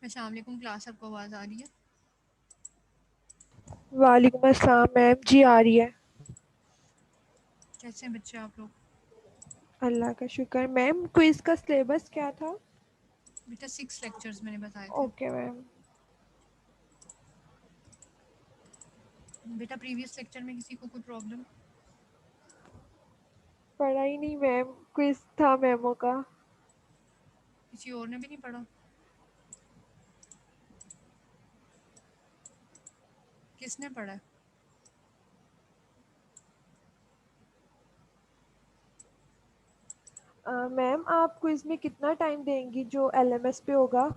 अस्सलाम वालेकुम क्लास, आपको आवाज़ आ रही है? वालेकुम अस्सलाम मैम जी, आ रही है। कैसे हैं बच्चे आप लोग? अल्लाह का शुक्र। मैम क्विज़ का सिलेबस क्या था? बेटा 6 लेक्चर्स मैंने बताए थे। Okay ma'am. बेटा प्रीवियस लेक्चर में किसी को कोई प्रॉब्लम? पढ़ा ही नहीं मैम, क्विज़ था मेमो का। किसी और ने भी नहीं पढ़ा? किसने पढ़ा है? मैम आप क्विज़ में कितना टाइम देंगी जो एलएमएस पे होगा?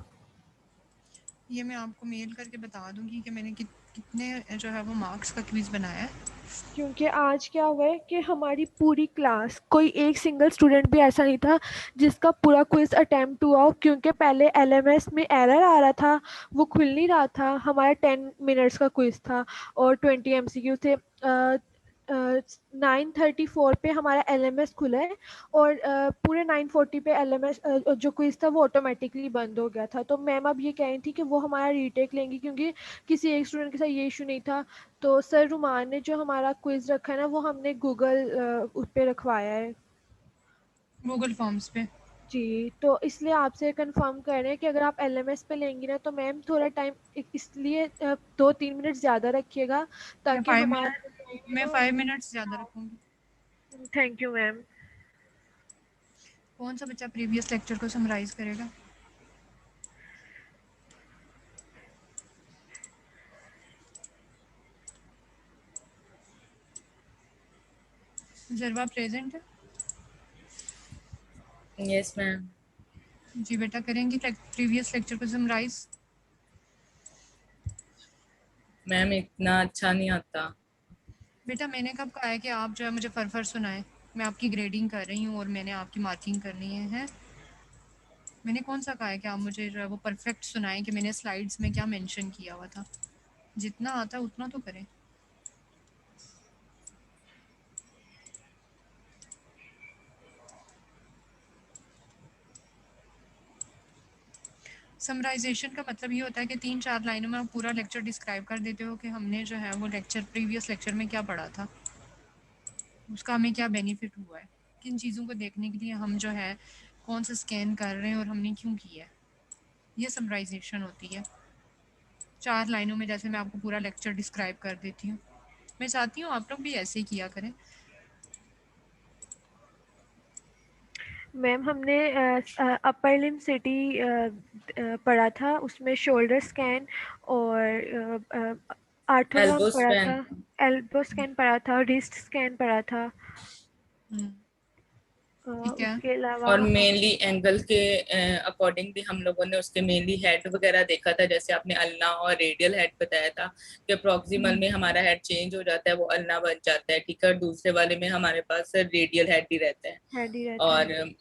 ये मैं आपको मेल करके बता दूंगी कि मैंने कितने जो है वो मार्क्स का क्विज़ बनाया है। क्योंकि आज क्या हुआ है कि हमारी पूरी क्लास, कोई एक सिंगल स्टूडेंट भी ऐसा नहीं था जिसका पूरा क्विज़ अटेम्प्ट हुआ हो, क्योंकि पहले एलएमएस में एरर आ रहा था, वो खुल नहीं रहा था। हमारा 10 मिनट्स का क्विज़ था और 20 एमसीक्यू थे। 9:34 पे हमारा एलएमएस खुला है और पूरे 9:40 पे एलएमएस जो क्विज़ था वो ऑटोमेटिकली बंद हो गया था। तो मैम अब ये कह रही थी कि वो हमारा रीटेक लेंगी, क्योंकि किसी एक स्टूडेंट के साथ ये इशू नहीं था। तो सर रुमान ने जो हमारा क्विज रखा है ना, वो हमने गूगल उस पे रखवाया है। गूगल फॉर्म्स पे? जी, तो इसलिए आपसे कंफर्म कर रहे हैं कि अगर आप एलएमएस पे लेंगी ना, तो मैम थोड़ा टाइम इसलिए 2-3 मिनट ज़्यादा रखिएगा, मैं ताकि 5 हमारा मिनट जो टाइम है मैं ना। 5 मिनट्स ज़्यादा रखूँगी। Thank you ma'am. कौन सा बच्चा प्रीवियस लेक्चर को समराइज़ करेगा? जरवा प्रेजेंट है? Yes ma'am. जी बेटा, करेंगी प्रीवियस लेक्चर को समराइज़? मैम इतना अच्छा नहीं आता। बेटा मैंने कब कहा है कि आप जो है मुझे फर सुनाएं? मैं आपकी ग्रेडिंग कर रही हूँ और मैंने आपकी मार्किंग करनी है। मैंने कौन सा कहा है कि आप मुझे जो है वो परफेक्ट सुनाएं कि मैंने स्लाइड्स में क्या मेंशन किया हुआ था? जितना आता है उतना तो करें। समराइजेशन का मतलब ये होता है कि 3-4 लाइनों में आप पूरा लेक्चर डिस्क्राइब कर देते हो कि हमने जो है वो लेक्चर प्रीवियस लेक्चर में क्या पढ़ा था, उसका हमें क्या बेनिफिट हुआ है, किन चीज़ों को देखने के लिए हम जो है कौन सा स्कैन कर रहे हैं और हमने क्यों किया है। ये समराइजेशन होती है। 4 लाइनों में जैसे मैं आपको पूरा लेक्चर डिस्क्राइब कर देती हूँ। मैं चाहती हूँ आप लोग भी ऐसे ही किया करें। मैम हमने अपर लिम सिटी पढ़ा था, उसमें शोल्डर स्कैन और आर्थोग्राम एल्बो पढ़ा स्पैन। था, एल्बो स्कैन पढ़ा था, रिस्ट स्कैन पढ़ा था। हम्म, ठीक है। उसके अलावा और मेनली एंगल के अकॉर्डिंग भी हम लोगों ने उसके मेनली हेड वगैरह देखा था। जैसे आपने अल्ना और रेडियल हेड बताया था कि प्रॉक्सिमल हम्म, में हमारा हेड चेंज हो जाता है, वो अल्ना बन जाता है, ठीक है। और दूसरे वाले में हमारे पास रेडियल हेड ही रहता है। हेड ही रहता है। और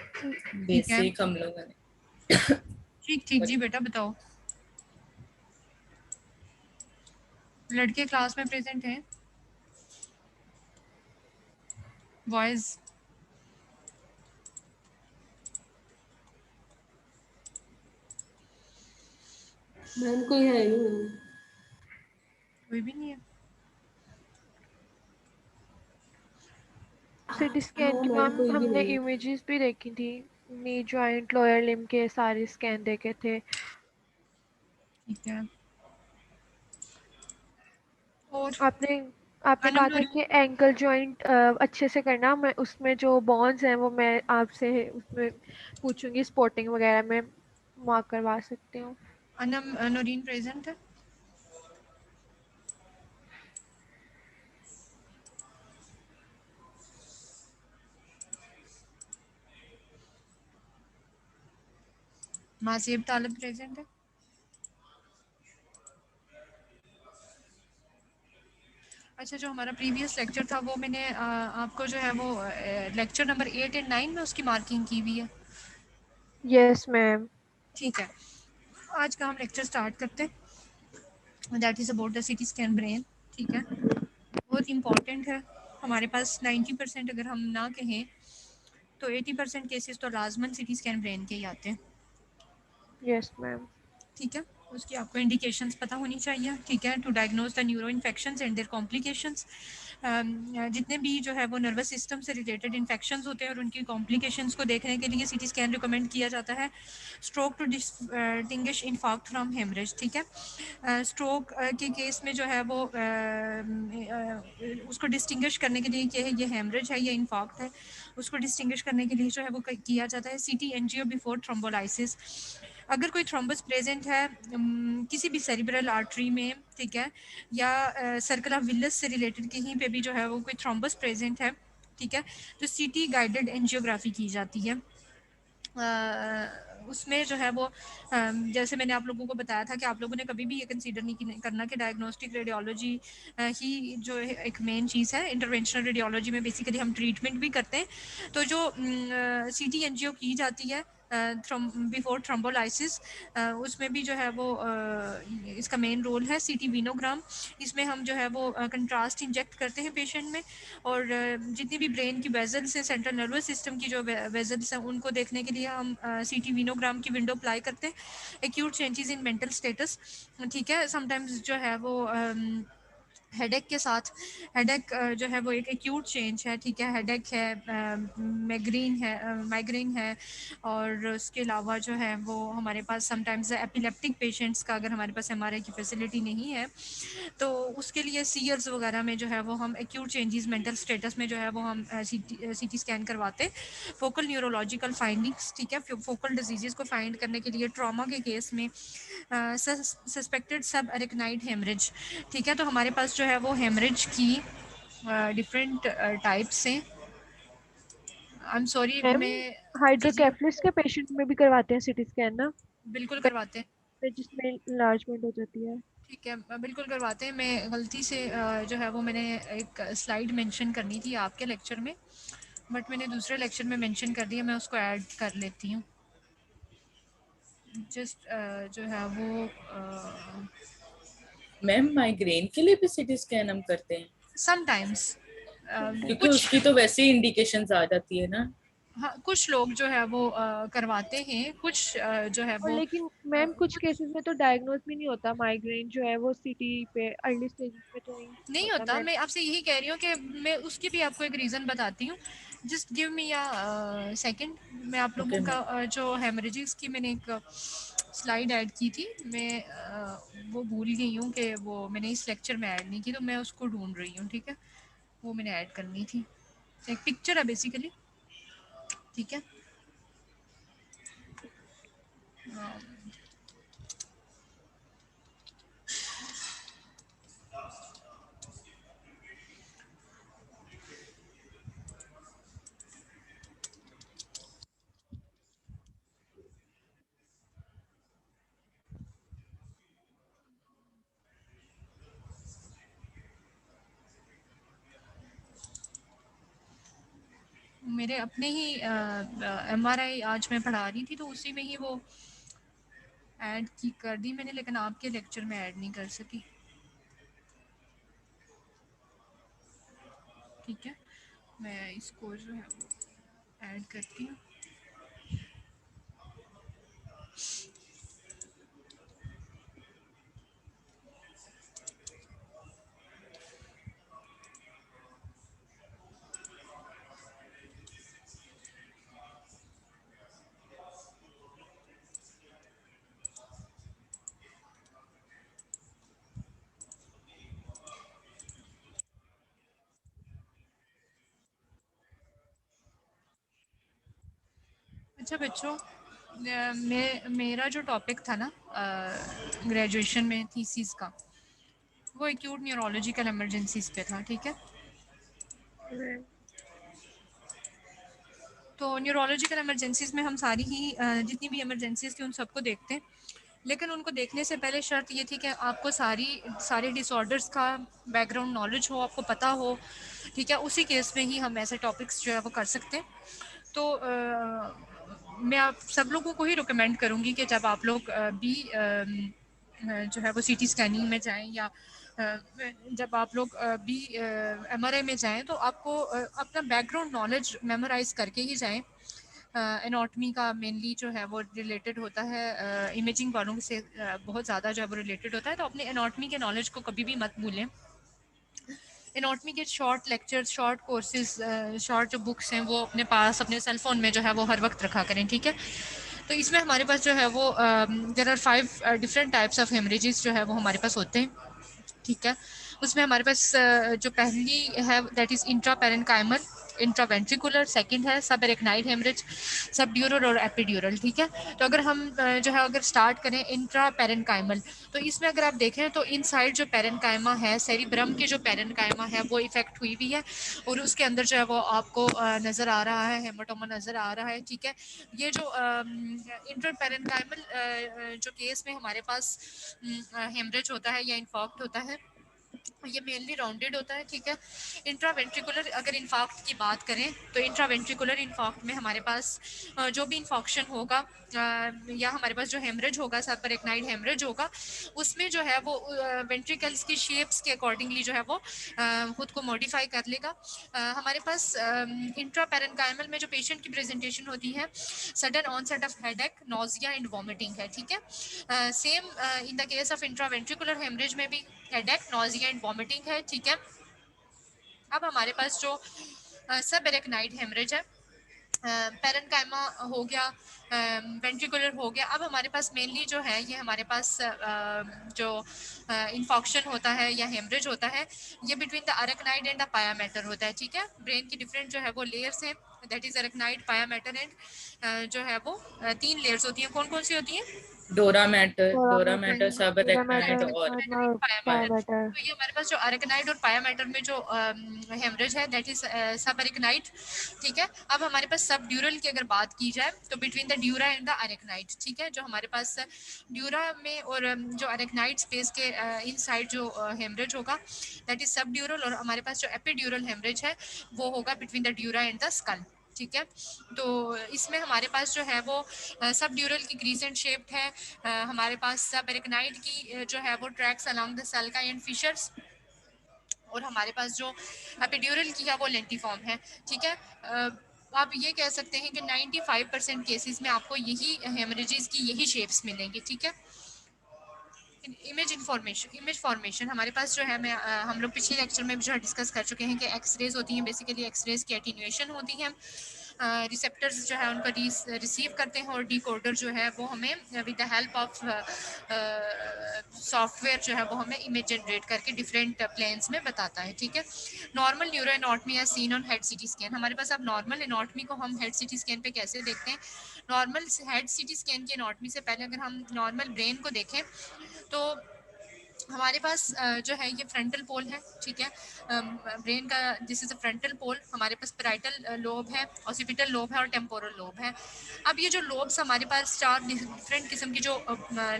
ठीक है। बेसिक हम लोगों ने ठीक ठीक जी बेटा बताओ। लड़के क्लास में प्रेजेंट हैं? बॉयज़? मैम कोई है नहीं मैम। कोई भी नहीं है? सिटी स्कैन हाँ की मैम मैम कोई भी हमने नहीं है। इमेजेस भी देखी थी। नी जॉइंट, लोअर लिम के सारे स्कैन देखे थे। ठीक है। और आपने आपने अनम कहा था नूरी? कि एंकल जॉइंट अच्छे से करना। मैं उसमें जो बॉन्स हैं वो मैं आपसे उसमें पूछूंगी, स्पोर्टिंग वगैरह में मार्क करवा सकती हूँ। अनम नूरीन प्रेजेंट है? मासीब तालब प्रेजेंट है? अच्छा, जो हमारा प्रीवियस लेक्चर था वो मैंने आपको जो है वो लेक्चर नंबर 8 एंड 9 में उसकी मार्किंग की हुई है। Yes ma'am. ठीक है। आज का हम लेक्चर स्टार्ट करते हैं। That is about the CT scan brain. ठीक है। बहुत इंपॉर्टेंट है। हमारे पास 90% अगर हम ना कहें तो 80% केसेस तो लाजमन सिटी स्कैन ब्रेन के ही आते हैं। Yes ma'am. ठीक है, उसकी आपको इंडिकेशंस पता होनी चाहिए, ठीक है, to diagnose the neuro infections and their complications. जितने भी जो है वो नर्वस सिस्टम से रिलेटेड इन्फेक्शंस होते हैं और उनकी कॉम्प्लिकेशंस को देखने के लिए सीटी स्कैन रिकमेंड किया जाता है। Stroke to distinguish infarct from haemorrhage, ठीक है, स्ट्रोक के केस में जो है वो उसको डिस्टिंग्विश करने के लिए कि ये हेमरेज है या इन्फार्क्ट है, उसको डिस्टिंग्विश करने के लिए जो है वो किया जाता है सीटी एंजियो बिफोर थ्रोम्बोलाइसिस। अगर कोई थ्रोम्बस प्रेजेंट है किसी भी सेरिब्रल आर्टरी में, ठीक है, या सर्कल ऑफ विलियस से रिलेटेड कहीं पे भी जो है वो कोई थ्रोम्बस प्रेजेंट है, ठीक है, तो सीटी गाइडेड एंजियोग्राफी की जाती है। उसमें जो है वो जैसे मैंने आप लोगों को बताया था कि आप लोगों ने कभी भी ये कंसीडर नहीं करना कि डायग्नोस्टिक रेडियोलॉजी ही जो है एक मेन चीज़ है। इंटरवेंशनल रेडियोलॉजी में बेसिकली हम ट्रीटमेंट भी करते हैं, तो जो सीटी एंजियो की जाती है बिफोर थ्रोम्बोलाइसिस, उसमें भी जो है वो इसका मेन रोल है सीटी वीनोग्राम। इसमें हम जो है वो कंट्रास्ट इंजेक्ट करते हैं पेशेंट में, और जितनी भी ब्रेन की वेजल्स हैं, सेंट्रल नर्वस सिस्टम की जो वेजल्स हैं, उनको देखने के लिए हम सीटी वीनोग्राम की विंडो अप्लाई करते हैं। Acute changes in mental status, ठीक है, समटाइम्स जो है वो हेडेक के साथ, हेडेक जो है वो एक एक्यूट चेंज है, ठीक है, हेडेक है, माइग्रेन है, और उसके अलावा जो है वो हमारे पास समटाइम्स एपिलेप्टिक पेशेंट्स का अगर हमारे पास एमआरआई की फैसिलिटी नहीं है तो उसके लिए सीयर्स वगैरह में जो है वो हम एक्यूट चेंजेस मेंटल स्टेटस में जो है वो हम सीटी स्कैन करवाते। फोकल न्यूरोलॉजिकल फाइंडिंग्स, ठीक है, फोकल डिजीज़ को फाइंड करने के लिए ट्रॉमा के केस में सस्पेक्टेड सब एरिकनाइड हेमरेज, ठीक है, तो हमारे पास जो है वो हेमरेज की डिफरेंट टाइप्स हैं। आई एम सॉरी, मैम मैं जी जी हाइड्रोकेफलस के पेशेंट में भी करवाते हैं सिटी स्कैन ना, बिल्कुल करवाते हैं, जिसमें इन्लार्जमेंट हो जाती है। ठीक है, बिल्कुल करवाते हैं। मैं गलती से जो है वो मैंने एक स्लाइड मेंशन करनी थी आपके लेक्चर में, बट मैंने दूसरे लेक्चर में मेंशन कर दिया, मैं उसको ऐड कर लेती हूँ। जस्ट जो है वो मैम माइग्रेन के लिए भी सीटी स्कैन हम करते हैं? समटाइम्स क्योंकि कुछ, उसकी तो वैसे ही इंडिकेशंस आ जाती है ना। हाँ, कुछ लोग जो है वो करवाते हैं, कुछ जो है और वो लेकिन मैम कुछ केसेस में तो डायग्नोज भी नहीं होता माइग्रेन जो है वो सिटी पे अर्ली स्टेजेस में तो नहीं नहीं होता। होता। मैं मैं आपसे यही कह रही हूँ कि मैं उसकी भी आपको एक रीज़न बताती हूँ। जस्ट गिव मी या सेकंड। मैं आप ओके लोगों का मैम। जो हेमरेजिक्स की मैंने एक स्लाइड ऐड की थी, मैं वो भूल गई हूँ कि वो मैंने इस लेक्चर में ऐड नहीं की, तो मैं उसको ढूंढ रही हूँ, ठीक है, वो मैंने ऐड करनी थी। एक पिक्चर है बेसिकली, ठीक है। मेरे अपने ही एमआरआई आज मैं पढ़ा रही थी, तो उसी में ही वो ऐड की कर दी मैंने, लेकिन आपके लेक्चर में ऐड नहीं कर सकी, ठीक है। मैं इसको जो है वो ऐड करती हूँ। अच्छा बच्चों, मेरा जो टॉपिक था ना ग्रेजुएशन में थीसिस का, वो एक्यूट न्यूरोलॉजिकल इमरजेंसीज पे था, ठीक है। तो न्यूरोलॉजिकल इमरजेंसीज में हम सारी ही जितनी भी इमरजेंसीज थी उन सबको देखते हैं, लेकिन उनको देखने से पहले शर्त ये थी कि आपको सारे डिसऑर्डर्स का बैकग्राउंड नॉलेज हो, आपको पता हो, ठीक है। उसी केस में ही हम ऐसे टॉपिक्स जो है वो कर सकते हैं। तो मैं आप सब लोगों को ही रिकमेंड करूँगी कि जब आप लोग भी जो है वो सीटी स्कैनिंग में जाएं, या जब आप लोग भी एमआरआई में जाएं, तो आपको अपना बैकग्राउंड नॉलेज मेमोराइज करके ही जाएं, एनाटॉमी का मेनली जो है वो रिलेटेड होता है, इमेजिंग वालों से बहुत ज़्यादा जो है वो रिलेटेड होता है। तो अपने एनाटॉमी के नॉलेज को कभी भी मत भूलें। एनाटॉमी के short lectures, short courses, short जो बुक्स हैं वो अपने पास अपने सेल फोन में जो है वो हर वक्त रखा करें, ठीक है। तो इसमें हमारे पास जो है वो there are 5 different types of haemorrhages जो है वो हमारे पास होते हैं, ठीक है। उसमें हमारे पास जो पहली है that is intra parenchymal, intraventricular, second है सब एरेक्नाइड हेमरेज, सब ड्यूरल और एपिड्यूरल, ठीक है। तो अगर हम जो है अगर स्टार्ट करें इंट्रा पेरेन्काइमल, तो इसमें अगर आप देखें तो इनसाइड जो पेरेन्काइमा है, सेरिब्रम की जो पेरेन्काइमा है वो इफेक्ट हुई हुई है और उसके अंदर जो है वो आपको नज़र आ रहा है, हेमाटोमा नज़र आ रहा है, ठीक है। ये जो इंट्रा पेरेन्काइमल जो केस में हमारे पास हेमरेज होता है या इन्फॉक्ट होता है, ये मेनली राउंडेड होता है, ठीक है। इंट्रावेंट्रिकुलर अगर इन्फॉक्ट की बात करें तो इंट्रावेंट्रिकुलर इन्फॉक्ट में हमारे पास जो भी इन्फॉक्शन होगा या हमारे पास जो हेमरेज होगा, सबएरेक्नाइड हेमरेज होगा, उसमें जो है वो वेंट्रिकल्स की शेप्स के अकॉर्डिंगली जो है वो खुद को मॉडिफाई कर लेगा। हमारे पास इंट्रा पेरेन्काइमल में जो पेशेंट की प्रेजेंटेशन होती है, sudden onset of headache, nausea and vomiting है, ठीक है। Same in the case of intraventricular haemorrhage में भी हेडेक, नोजिया एंड वॉमिटिंग है, ठीक है। अब हमारे पास जो सब एरेक्नाइड हेमरेज है, पेरेन्काइमा हो गया, वेंट्रिकुलर हो गया। अब हमारे पास मेनली जो है ये हमारे पास जो इन्फॉक्शन होता है या हेमरेज होता है, ये बिटवीन द अरेक्नाइड एंड द पाया मैटर होता है, ठीक है। ब्रेन की डिफरेंट जो है वो लेयर्स हैं, दैट इज अरेक्नाइड, पाया मैटर एंड जो है वो 3 लेयर्स होती हैं। कौन कौन सी होती हैं? डोरा मैटर, सब पूरा एरेक्नाइड मैटर और और पाया पाया मैटर। मैटर। तो ये हमारे पास जो अरेक्नाइड और पाया मैटर में जो हेमरेज है दैट इज सब अरेक्नाइड, ठीक है। अब हमारे पास सब ड्यूरल की अगर बात की जाए तो between the dura and the arachnoid, ठीक है। जो हमारे पास ड्यूरा में और जो अरेक्नाइड स्पेस के इनसाइड जो हेमरेज होगा दैट इज सब ड्यूरल, और हमारे पास जो एपिड्यूरल हेमरेज है वो होगा between the dura and the skull, ठीक है। तो इसमें हमारे पास जो है वो सब ड्यूरल की क्रीसेंट शेप्ड है, हमारे पास सब एरेक्नाइड की जो है वो tracks along the sulci and fissures, और हमारे पास जो एपिड्यूरल की है वो लेंटिफॉर्म है, ठीक है। आप ये कह सकते हैं कि 95% केसेस में आपको यही हेमरेजेस की यही शेप्स मिलेंगी, ठीक है। इमेज फॉर्मेशन हमारे पास जो है हम लोग पिछले लेक्चर में भी जो है डिस्कस कर चुके हैं कि एक्सरेज होती हैं, बेसिकली एक्सरेज की एटीन्यूएशन होती है, रिसेप्टर्स जो है उनको रिसीव करते हैं और डिकोडर जो है वो हमें with the help of software जो है वो हमें इमेज जनरेट करके डिफरेंट प्लेन्स में बताता है, ठीक है। नॉर्मल न्यूरो एनाटॉमी या seen on head CT scan, हमारे पास अब नॉर्मल एनाटॉमी को हम हेड सीटी स्कैन पे कैसे देखते हैं। नॉर्मल हेड सीटी स्कैन की एनाटॉमी से पहले अगर हम नॉर्मल ब्रेन को देखें तो हमारे पास जो है ये फ्रंटल पोल है, ठीक है। ब्रेन का दिस इज अ फ्रंटल पोल, हमारे पास पैराइटल लोब है, ऑसिपिटल लोब है और टेम्पोरल लोब है। अब ये जो लोब्स हमारे पास 4 डिफरेंट किस्म की जो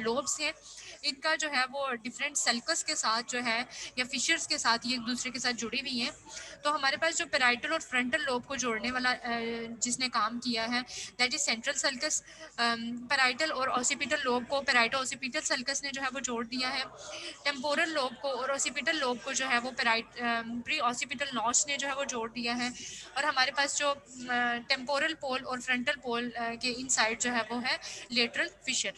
लोब्स हैं, इनका जो है वो डिफरेंट सल्कस के साथ जो है या फिशर्स के साथ ये एक दूसरे के साथ जुड़ी हुई हैं। तो हमारे पास जो पैराइटल और फ्रंटल लोब को जोड़ने वाला जिसने काम किया है that is central sulcus. Parietal और ऑसिपिटल लोब को पैराइटो ऑसिपिटल सल्कस ने जो है वो जोड़ दिया है। टेम्पोरल लोब को और ऑसिपिटल लोब को जो है वो प्री ऑसिपिटल नॉच ने जो है वो जोड़ दिया है। और हमारे पास जो टेम्पोरल पोल और फ्रंटल पोल के इनसाइड जो है वो है लेटरल फिशर।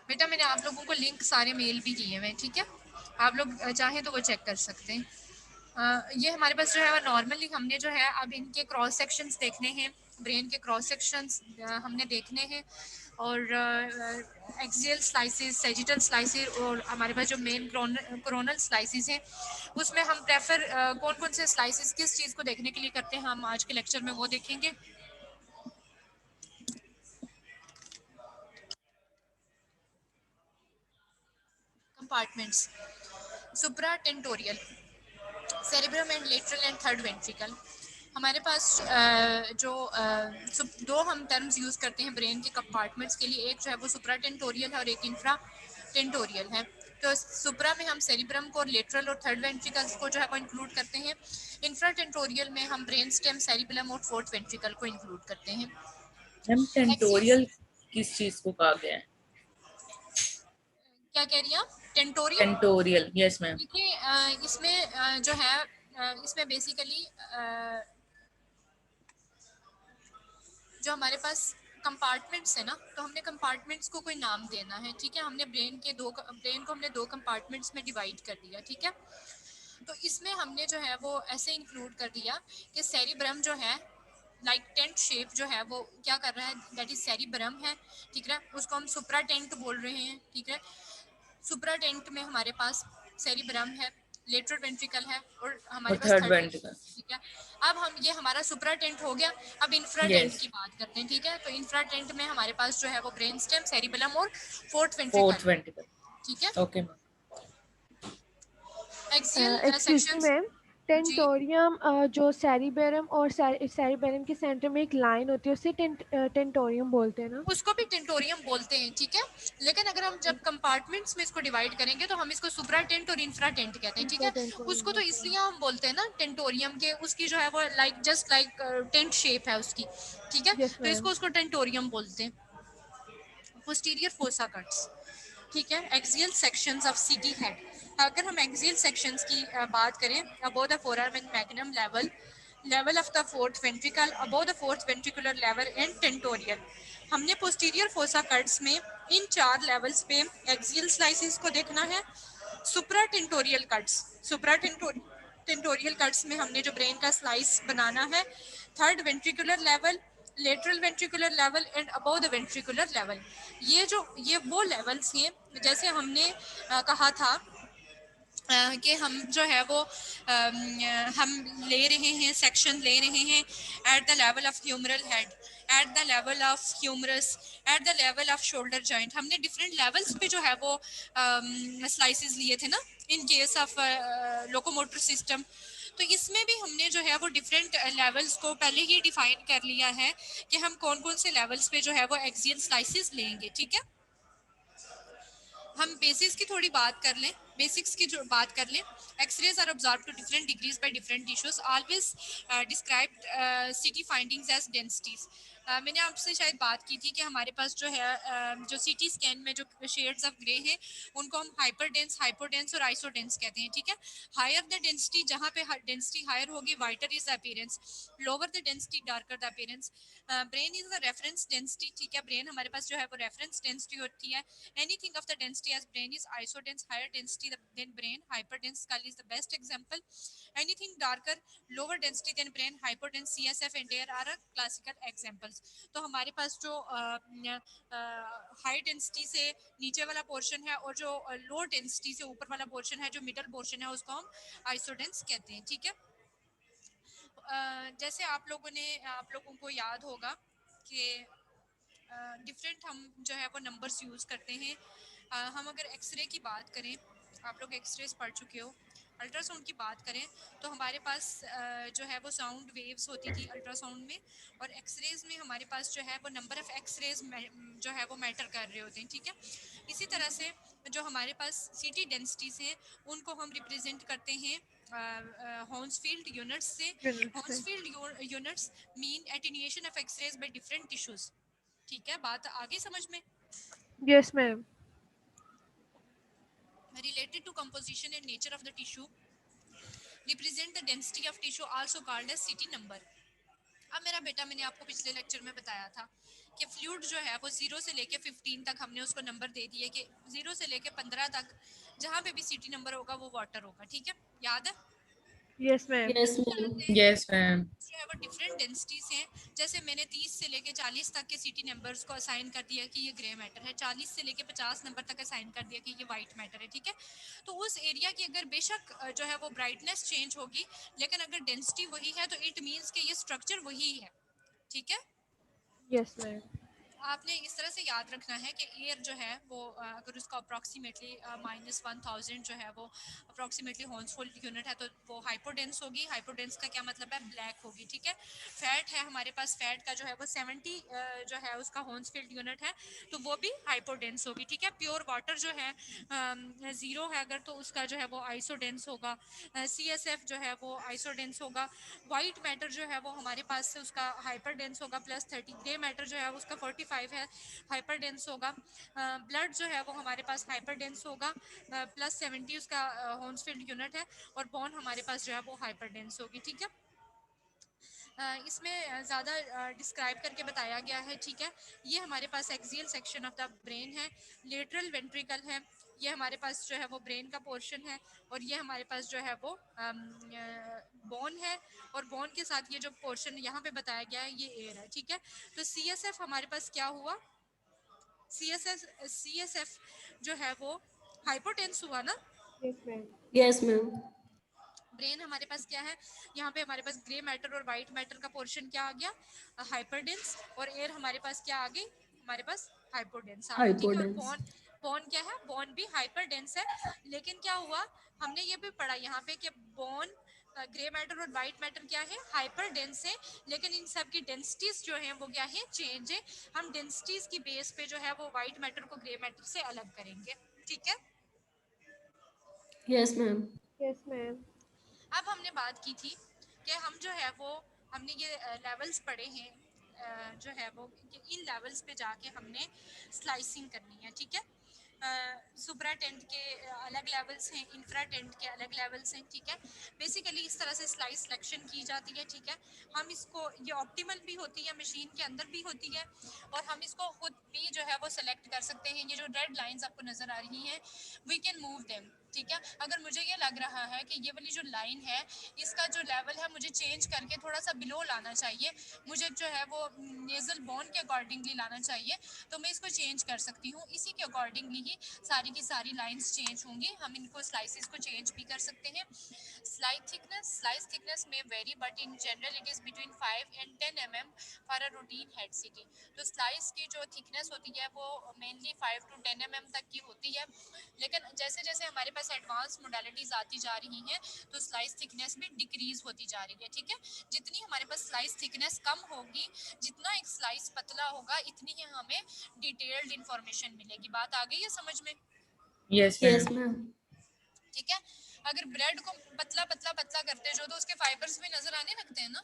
बेटा मैंने आप लोगों को लिंक सारे मेल भी किए हुए हैं, ठीक है। आप लोग चाहें तो वो चेक कर सकते हैं। ये हमारे पास जो है वो नॉर्मली हमने जो है अब इनके क्रॉस सेक्शंस देखने हैं, ब्रेन के क्रॉस सेक्शंस हमने देखने हैं, और एक्सियल स्लाइसेस, सेजिटल स्लाइसेस, और हमारे पास जो मेन कोरोनल स्लाइसेस हैं उसमें हम प्रेफर कौन कौन से स्लाइसेस किस चीज़ को देखने के लिए करते हैं, हम आज के लेक्चर में वो देखेंगे। Compartments, supratentorial, cerebrum and lateral and third ventricle. हमारे पास जो दो हम टर्म्स यूज़ करते हैं ब्रेन के कंपार्टमेंट्स के लिए, एक जो है वो सुप्राटेंटोरियल है और एक इंफ्राटेंटोरियल है। तो सुप्रा में हम सेरिब्रम को और लेटरल और थर्ड वेंट्रिकल्स को जो है वो इंक्लूड करते हैं। इंफ्राटेंटोरियल में हम ब्रेन स्टेम, सेरिबेलम और फोर्थ वेंट्रिकल को इंक्लूड करते हैं। मैम टेंटोरियल किस चीज को कहा गया है? क्या कह रही हैं आप? टेंटोरियम। Tentorial, yes ma'am. देखिए इसमें जो है इसमें बेसिकली जो हमारे पास कंपार्टमेंट्स है ना, तो हमने कंपार्टमेंट्स को कोई नाम देना है, ठीक है। हमने ब्रेन को हमने दो कंपार्टमेंट्स में डिवाइड कर दिया, ठीक है। तो इसमें हमने जो है वो ऐसे इंक्लूड कर दिया कि सेरिब्रम जो है लाइक टेंट शेप जो है वो क्या कर रहा है, दैट इज सेरिब्रम है, ठीक है। उसको हम सुप्रा टेंट बोल रहे हैं, ठीक है। सुप्रा टेंट में हमारे पास सेरिब्रम है, लेटरल वेंट्रिकल है और और हमारे पास थर्ड थर्ड वेंट्रिकल, वेंट्रिकल, ठीक है। अब हम ये हमारा सुप्रा टेंट हो गया। अब इंफ्रा टेंट यस। की बात करते हैं, ठीक है। तो इंफ्रा टेंट में हमारे पास जो है वो ब्रेन स्टेम, सेरिबेलम और फोर्थ फोर्थ वेंट्रिकल, वेंट्रिकल, ठीक है। Okay ma'am. Axial excuse me sections. Ma'am, जी, टेंटोरियम जो सेरिबेरम और सेरिबेरम के सेंटर में एक लाइन होती है उसे टेंटोरियम बोलते हैं ना? उसको भी टेंटोरियम बोलते हैं, ठीक है। लेकिन अगर हम जब कंपार्टमेंट्स में इसको डिवाइड करेंगे तो हम इसको सुप्रा टेंट और इंफ्रा टेंट कहते हैं, ठीक इंफ्रा है। उसको टेंटोरियम, तो ओके। इसलिए हम बोलते हैं ना टेंटोरियम के, उसकी जो है वो like just like tent shape है उसकी, ठीक है। यस तो मैम। इसको उसको टेंटोरियम बोलते हैं। पोस्टीरियर फोसा कट्स, ठीक है। एक्सियल सेक्शंस ऑफ सीटी हेड। अगर हम एक्सियल सेक्शंस की बात करें, above the forearm and magnum level, level of the fourth ventricle, above the fourth ventricular level and tentorial. हमने पोस्टीरियर फोसा कट्स में इन चार लेवल्स पे एक्सियल स्लाइसिस को देखना है। सुप्रा टेंटोरियल कट्स, सुप्रा टेंटोरियल कट्स में हमने जो ब्रेन का स्लाइस बनाना है, third ventricular level, lateral ventricular level and above the ventricular level. ये वो लेवल्स हैं, जैसे हमने कहा था कि हम जो है वो हम ले रहे हैं, सेक्शन ले रहे हैं at the level of humeral head, at the level of humerus, at the level of shoulder joint. हमने डिफरेंट लेवल्स पे जो है वो स्लाइसेस लिए थे ना in case of locomotor system. तो इसमें भी हमने जो है वो डिफरेंट लेवल्स को पहले ही डिफाइन कर लिया है कि हम कौन कौन से लेवल्स पे जो है वो एक्सियल स्लाइसेस लेंगे, ठीक है। हम बेसिक्स की थोड़ी बात कर लें, बेसिक्स की जो बात कर लें। X-rays are observe to different degrees by different tissues, always described CT findings as densities. मैंने आपसे शायद बात की थी कि हमारे पास जो है जो सीटी स्कैन में जो शेड्स ऑफ ग्रे हैं उनको हम हाइपरडेंस, हाइपोडेंस और आइसोडेंस कहते हैं, ठीक है। हायर द डेंसिटी, जहाँ पे डेंसिटी हायर होगी whiter is the appearance, lower the density darker the appearance. Brain is the reference density, ठीक है। ब्रेन हमारे पास जो है वो रेफरेंस डेंसिटी होती है। Anything of the density as brain is isodense, higher density than brain, hyperdense skull is the best example. Anything darker, lower density than brain, hyperdense CSF and air are classical examples. तो हमारे पास जो high density से नीचे वाला portion है और जो लो डेंसिटी से ऊपर वाला पोर्शन है, जो मिडल पोर्शन है, उसको हम आइसोडेंस कहते हैं, ठीक है। जैसे आप लोगों को याद होगा कि डिफरेंट हम जो है वो नंबर्स यूज़ करते हैं। हम अगर एक्सरे की बात करें, आप लोग एक्सरेज पढ़ चुके हो, अल्ट्रासाउंड की बात करें तो हमारे पास जो है वो साउंड वेव्स होती थी अल्ट्रासाउंड में, और एक्सरेज में हमारे पास जो है वो नंबर ऑफ़ एक्सरेज जो है वो मैटर कर रहे होते हैं, ठीक है। इसी तरह से जो हमारे पास सिटी डेंसिटीज़ हैं उनको हम रिप्रेजेंट करते हैं हॉन्सफील्ड यूनिट्स से। यूनिट से। Hounsfield units mean attenuation of x-rays by different tissues, ठीक है। बात आगे समझ में? Yes ma'am. Related to composition and nature of the tissue, represent the density of tissue also called as CT number. अब मेरा बेटा, मैंने आपको पिछले लेक्चर में बताया था कि फ्लूइड जो है वो 0 से लेके 15 तक हमने उसको नंबर दे दिए कि 0 से लेके 15 तक जहाँ पे भी सीटी नंबर होगा वो वाटर होगा, ठीक है, याद है। Yes ma'am. यस इसी तरह मैम। से यस मैम। जो है वो डिफरेंट डेंसिटीज हैं। जैसे मैंने 30 से लेके 40 तक के सिटी नंबर्स को असाइन कर दिया कि ये ग्रे मैटर है, 40 से लेके 50 नंबर तक असाइन कर दिया कि ये वाइट मैटर है, ठीक है। तो उस एरिया की अगर बेशक जो है वो ब्राइटनेस चेंज होगी, लेकिन अगर डेंसिटी वही है तो इट मीन्स कि ये स्ट्रक्चर वही है, ठीक है। Yes ma'am. आपने इस तरह से याद रखना है कि एयर जो है वो अगर उसका अप्रॉक्सीमेटली -1000 जो है वो अप्रॉक्सीमेटली हॉन्सफुल यूनिट है तो वो हाइपोडेंस होगी। हाइपोडेंस का क्या मतलब है? ब्लैक होगी, ठीक है। फैट है हमारे पास, फैट का जो है वो 70 जो है उसका हॉन्सफील्ड यूनिट है तो वो भी हाइपोडेंस होगी, ठीक है। प्योर वाटर जो है 0 है अगर तो उसका जो है वो आइसोडेंस होगा। CSF जो है वो आइसोडेंस होगा। वाइट मैटर जो है वो हमारे पास से उसका हाइपरडेंस होगा +30। ग्रे मैटर जो है उसका 75 है, हाइपर डेंस होगा। ब्लड जो है वो हमारे पास हाइपर डेंस होगा, +70 उसका हॉन्सफील्ड यूनिट है, और बोन हमारे पास जो है वो हाइपर डेंस होगी। ठीक है, इसमें ज़्यादा डिस्क्राइब करके बताया गया है। ठीक है, ये हमारे पास axial section of the brain है, लेटरल वेंट्रिकल है, ये हमारे पास जो है वो ब्रेन का पोर्शन है, और ये हमारे पास जो है वो बोन है, और बोन के साथ ये जो पोर्शन यहाँ पे बताया गया है ये एयर है। ठीक है, तो CSF हमारे पास क्या हुआ, CSF जो है वो हाइपोटेंस हुआ ना। Yes ma'am. Yes ma'am. Brain हमारे पास क्या है, यहाँ पे हमारे पास ग्रे मैटर और वाइट मैटर का पोर्शन क्या आ गया, हाइपरडेंस, और एयर हमारे पास क्या आ गई, हमारे पास हाइपोडेंस आ गई। ठीक है, और हाइपोडेंस। बॉन बॉन क्या है, बॉन भी हाइपरडेंस है, लेकिन क्या हुआ, हमने ये भी पढ़ा यहाँ पे कि बॉन ग्रे मैटर और वाइट मैटर क्या है, हाइपर डेंस है, लेकिन इन सब की डेंसिटीज जो है वो क्या है, चेंज है। हम डेंसिटीज की बेस पे जो है वो वाइट मैटर को ग्रे मैटर से अलग करेंगे। ठीक है, यस मैम। Yes ma'am. अब हमने बात की थी कि हम जो है वो हमने ये लेवल्स पढ़े हैं, जो है वो कि इन लेवल्स पे जाके हमने स्लाइसिंग करनी है। ठीक है, सुपरा टेंट के अलग लेवल्स हैं, इंफ्रा टेंट के अलग लेवल्स हैं। ठीक है, बेसिकली इस तरह से स्लाइस सिलेक्शन की जाती है। ठीक है, हम इसको, ये ऑप्टिमल भी होती है, मशीन के अंदर भी होती है, और हम इसको खुद भी जो है वो सेलेक्ट कर सकते हैं। ये जो रेड लाइंस आपको नज़र आ रही हैं, वी कैन मूव देम। ठीक है, अगर मुझे ये लग रहा है कि ये वाली जो लाइन है इसका जो लेवल है मुझे चेंज करके थोड़ा सा बिलो लाना चाहिए, मुझे जो है वो नेजल बोन के अकॉर्डिंगली लाना चाहिए, तो मैं इसको चेंज कर सकती हूँ। इसी के अकॉर्डिंगली ही सारी की सारी लाइंस चेंज होंगी। हम इनको स्लाइसेस को चेंज भी कर सकते हैं। स्लाइस थिकनेस में very, but in general it is between 5 and 10 mm for a routine head city. तो स्लाइस की जो थिकनेस होती है वो मेनली 5 to 10 mm तक की होती है, लेकिन जैसे जैसे हमारे पास एडवांस मोडालिटीज़ आती जा रही हैं तो स्लाइस थिकनेस भी डिक्रीज होती जा रही है। ठीक है, जितनी हमारे पास स्लाइस थिकनेस कम होगी, जितना एक स्लाइस पतला होगा, इतनी ही हमें डिटेल्ड इंफॉर्मेशन मिलेगी। बात आ गई है समझ में? Yes yes ma'am. मैम। ठीक है, अगर ब्रेड को पतला पतला पतला करते जो तो उसके फाइबर्स भी नजर आने लगते हैं ना,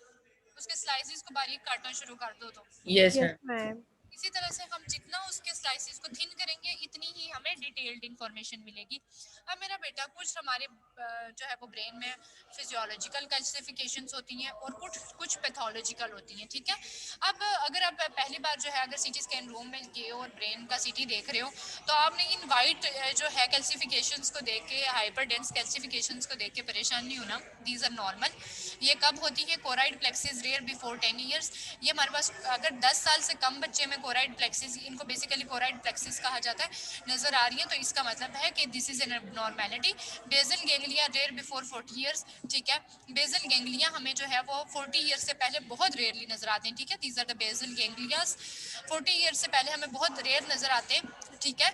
उसके स्लाइसेस को बारीक काटना शुरू कर दो तो यस यस मैम। मैम। इसी तरह से हम जितना उसके स्लाइसेस को थिन करेंगे इतनी ही हमें डिटेल्ड इंफॉर्मेशन मिलेगी। अब मेरा बेटा, कुछ हमारे जो है वो ब्रेन में फिजियोलॉजिकल क्लासिफिकेशंस होती हैं और कुछ कुछ पैथोलॉजिकल होती हैं। ठीक है, अब अगर आप पहली बार जो है अगर सीटी स्कैन रूम में गए और ब्रेन का सीटी देख रहे हो तो आपने इन वाइट जो है कैल्सिफिकेशंस को देख के, हाइपर डेंस कैल्सिफिकेशंस को देख के परेशान नहीं होना, दीज आर नॉर्मल। ये कब होती है, choroid plexus rare before 10 years. ये हमारे पास अगर 10 साल से कम बच्चे में कोराइड प्लेक्सिस, इनको बेसिकली कोराइड प्लेक्सिस कहा जाता है, नजर आ रही है तो इसका मतलब है कि this is an abnormality. Basal ganglia rare before 40 years. ठीक है, बेजल गेंगलिया हमें जो है वो 40 ईयर्स से पहले बहुत रेयरली नजर आते हैं। ठीक है, these are the basal ganglias. 40 years से पहले हमें बहुत रेयर नजर आते हैं। ठीक है,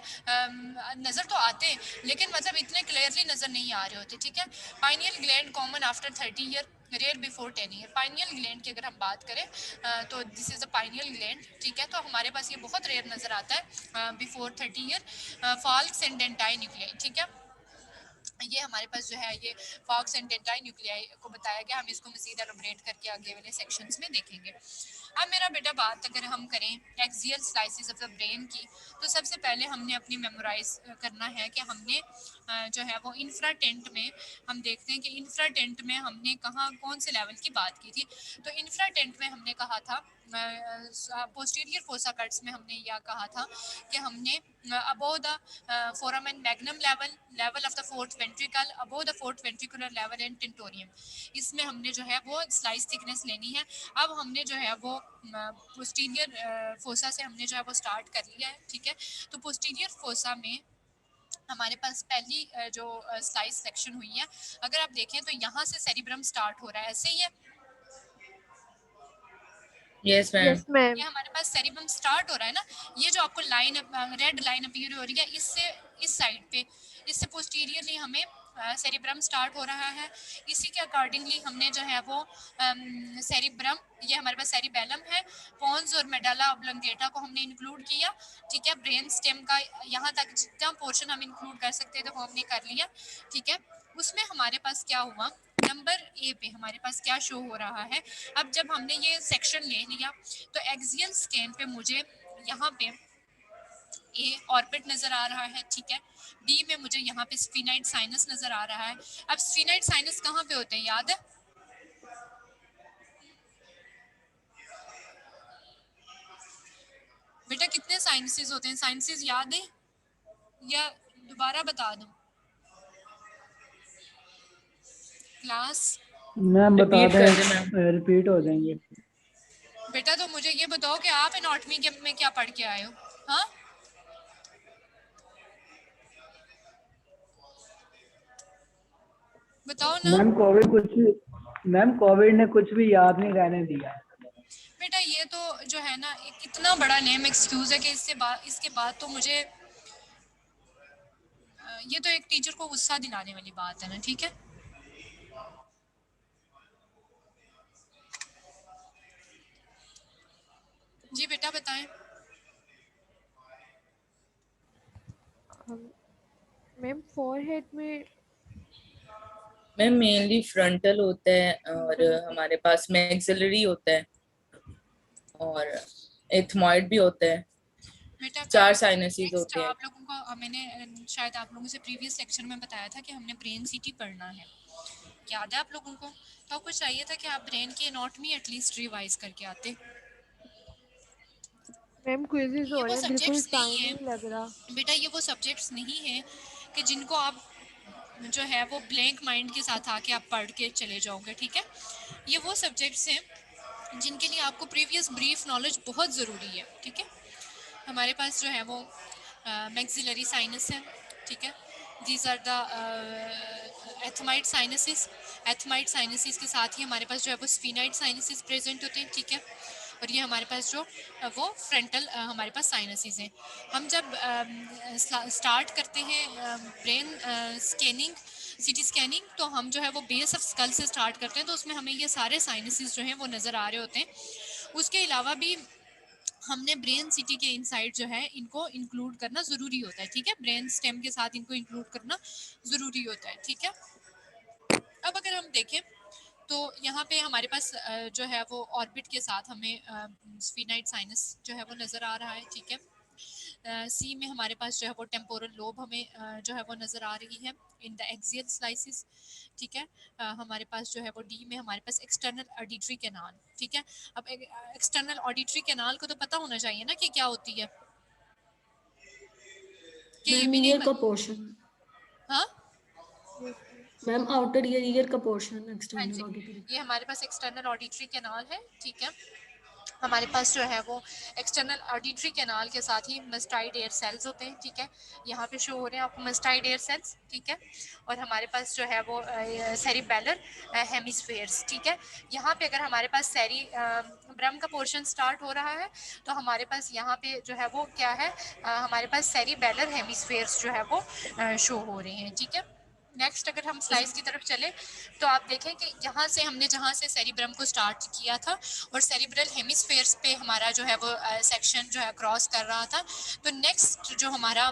नजर तो आते हैं लेकिन मतलब इतने क्लियरली नजर नहीं आ रहे होते। ठीक है, pineal gland common after 30 year, rare before 10 year. Pineal gland की अगर हम बात करें तो this is a pineal gland. ठीक है, तो हमारे पास ये बहुत रेयर नजर आता है before 30 year. Falx and dentate nuclei. ठीक है, ये हमारे पास जो है ये फॉक्स एंड डेंटाई न्यूक्लियाई को बताया गया, हम इसको मजीद एलोबरेट करके आगे वाले सेक्शंस में देखेंगे। अब मेरा बेटा, बात अगर हम करें axial slices of the brain की, तो सबसे पहले हमने अपनी मेमोराइज करना है कि हमने जो है वो इंफ्रा टेंट में हम देखते हैं कि इंफ्रा टेंट में हमने कहाँ कौन से लेवल की बात की थी। तो इंफ्रा टेंट में हमने कहा था, पोस्टीरियर फोसा कट्स में हमने यह कहा था कि हमने above the foramen magnum level, level of the fourth ventricle, above the fourth ventricular level and tentorium, इसमें हमने जो है वो स्लाइस थिकनेस लेनी है। अब हमने जो है वो पोस्टीरियर फोसा से हमने जो है वो स्टार्ट कर लिया है। ठीक है, तो पोस्टीरियर फोसा में हमारे पास पहली जो स्लाइस सेक्शन हुई है, अगर आप देखें तो यहाँ से सेरिब्रम स्टार्ट हो रहा है, ऐसे ही है। Yes ma'am. Yes ma'am. ये हमारे पास सेरिब्रम स्टार्ट हो रहा है ना, ये जो आपको लाइन रेड लाइन अपीयर हो रही है, इससे इस साइड पे, इससे पोस्टीरियरली हमें सेरिब्रम स्टार्ट हो रहा है। इसी के अकॉर्डिंगली हमने जो है वो सेरिब्रम, ये हमारे पास सेरिबेलम है, पोन्स और मेडला ऑब्लंगेटा को हमने इंक्लूड किया। ठीक है, ब्रेन स्टेम का यहाँ तक जितना पोर्शन हम इंक्लूड कर सकते थे वो हमने कर लिया। ठीक है, उसमें हमारे पास क्या हुआ, नंबर ए पे हमारे पास क्या शो हो रहा है। अब जब हमने ये सेक्शन ले लिया तो एक्सियल स्कैन पे मुझे यहाँ पे ए ऑर्बिट नज़र आ रहा है, ठीक है। डी में मुझे यहाँ पे स्फीनाइड साइनस नज़र आ रहा है। अब स्फीनाइड साइनस कहाँ पे होते हैं, याद है? बेटा कितने साइनसेस होते हैं, साइनसेस याद है या दोबारा बता दूं? क्लास मैम बता रिपीट कर दे दें, मैम। रिपीट हो जाएंगे। बेटा तो मुझे ये बताओ कि आप एनाटॉमी में क्या पढ़ के आए हो? हाँ, बताओ ना। मैम कोविड ने कुछ भी याद नहीं रहने दिया। बेटा ये तो जो है ना एक इतना बड़ा नेम एक्सक्यूज है कि इसके बाद तो मुझे ये तो एक टीचर को गुस्सा दिलाने वाली बात है ना, ठीक है। जी बेटा बताएं। मैम फोरहेड में मैम मेनली फ्रंटल होता है और हमारे पास मैक्सिलरी होता है और एथमॉइड भी होता है। बेटा 4 साइनसेस नेक्स्ट होते हैं। आप लोगों को मैंने शायद आप लोगों से प्रीवियस लेक्चर में बताया था कि हमने ब्रेन सीटी पढ़ना है, याद है आप लोगों को? तो आपको चाहिए था कि आप ब्रेन की एनाटॉमी एटलीस्ट रिवाइज करके आते। मैम क्विज़ेस हो ये रहे वो हैं, बिल्कुल सब्जेक्ट्स नहीं टाइम है नहीं लग रहा। बेटा, ये वो सब्जेक्ट्स नहीं है कि जिनको आप जो है वो ब्लैंक माइंड के साथ आके आप पढ़ के चले जाओगे, ठीक है। ये वो सब्जेक्ट्स हैं जिनके लिए आपको प्रीवियस ब्रीफ नॉलेज बहुत ज़रूरी है, ठीक है। हमारे पास जो है वो मैक्सिलरी साइनस है, ठीक है। These are the ethmoid sinuses. Ethmoid sinuses के साथ ही हमारे पास जो है वो स्फीनाइड साइनसिस प्रेजेंट होते हैं, ठीक है। और ये हमारे पास जो वो फ्रंटल हमारे पास साइनसिस हैं। हम जब स्टार्ट करते हैं ब्रेन स्कैनिंग, सीटी स्कैनिंग, तो हम जो है वो बेस ऑफ स्कल से स्टार्ट करते हैं, तो उसमें हमें ये सारे साइनसिस जो हैं वो नज़र आ रहे होते हैं। उसके अलावा भी हमने ब्रेन सिटी के इनसाइड जो है इनको इंक्लूड करना ज़रूरी होता है, ठीक है। ब्रेन स्टेम के साथ इनको इंक्लूड करना ज़रूरी होता है, ठीक है। अब अगर हम देखें तो यहाँ पे हमारे पास जो है वो ऑर्बिट के साथ हमें स्फीनाइड साइनस जो है वो नज़र आ रहा है, ठीक है। सी में हमारे पास जो है वो टेम्पोरल लोब हमें जो है वो नज़र आ रही है इन द एक्सियल स्लाइसिस, ठीक है। हमारे पास जो है वो डी में हमारे पास एक्सटर्नल ऑडिटरी कैनाल, ठीक है। अब एक्सटर्नल ऑडिटरी कैनाल को तो पता होना चाहिए ना कि क्या होती है, कि ये मैम भी नहीं ईयर का पोर्शन, हाँ मैम आउटर ईयर का पोर्शन हाँ एक्सटर्नल जी, ऑडिटरी। ये हमारे पास एक्सटर्नल ऑडिटरी कैनाल है, ठीक है। हमारे पास जो है वो एक्सटर्नल ऑडिटरी कैनाल के साथ ही मस्टाइड एयर सेल्स होते हैं, ठीक है। यहाँ पे शो हो रहे हैं आपको मस्टाइड एयर सेल्स, ठीक है। और हमारे पास जो है वो सेरिबेलर हेमिस्फेयर्स, ठीक है। यहाँ पे अगर हमारे पास ब्रह्म का पोर्शन स्टार्ट हो रहा है तो हमारे पास यहाँ पे जो है वो क्या है, हमारे पास सेरिबेलर हेमिस्फेयर्स जो है वो शो हो रहे हैं, ठीक है। नेक्स्ट अगर हम स्लाइड्स की तरफ चले तो आप देखें कि यहाँ से हमने जहाँ से सेरिब्रम को स्टार्ट किया था और सेरिब्रल हेमिस्फेयर्स पे हमारा जो है वो सेक्शन जो है क्रॉस कर रहा था, तो नेक्स्ट जो हमारा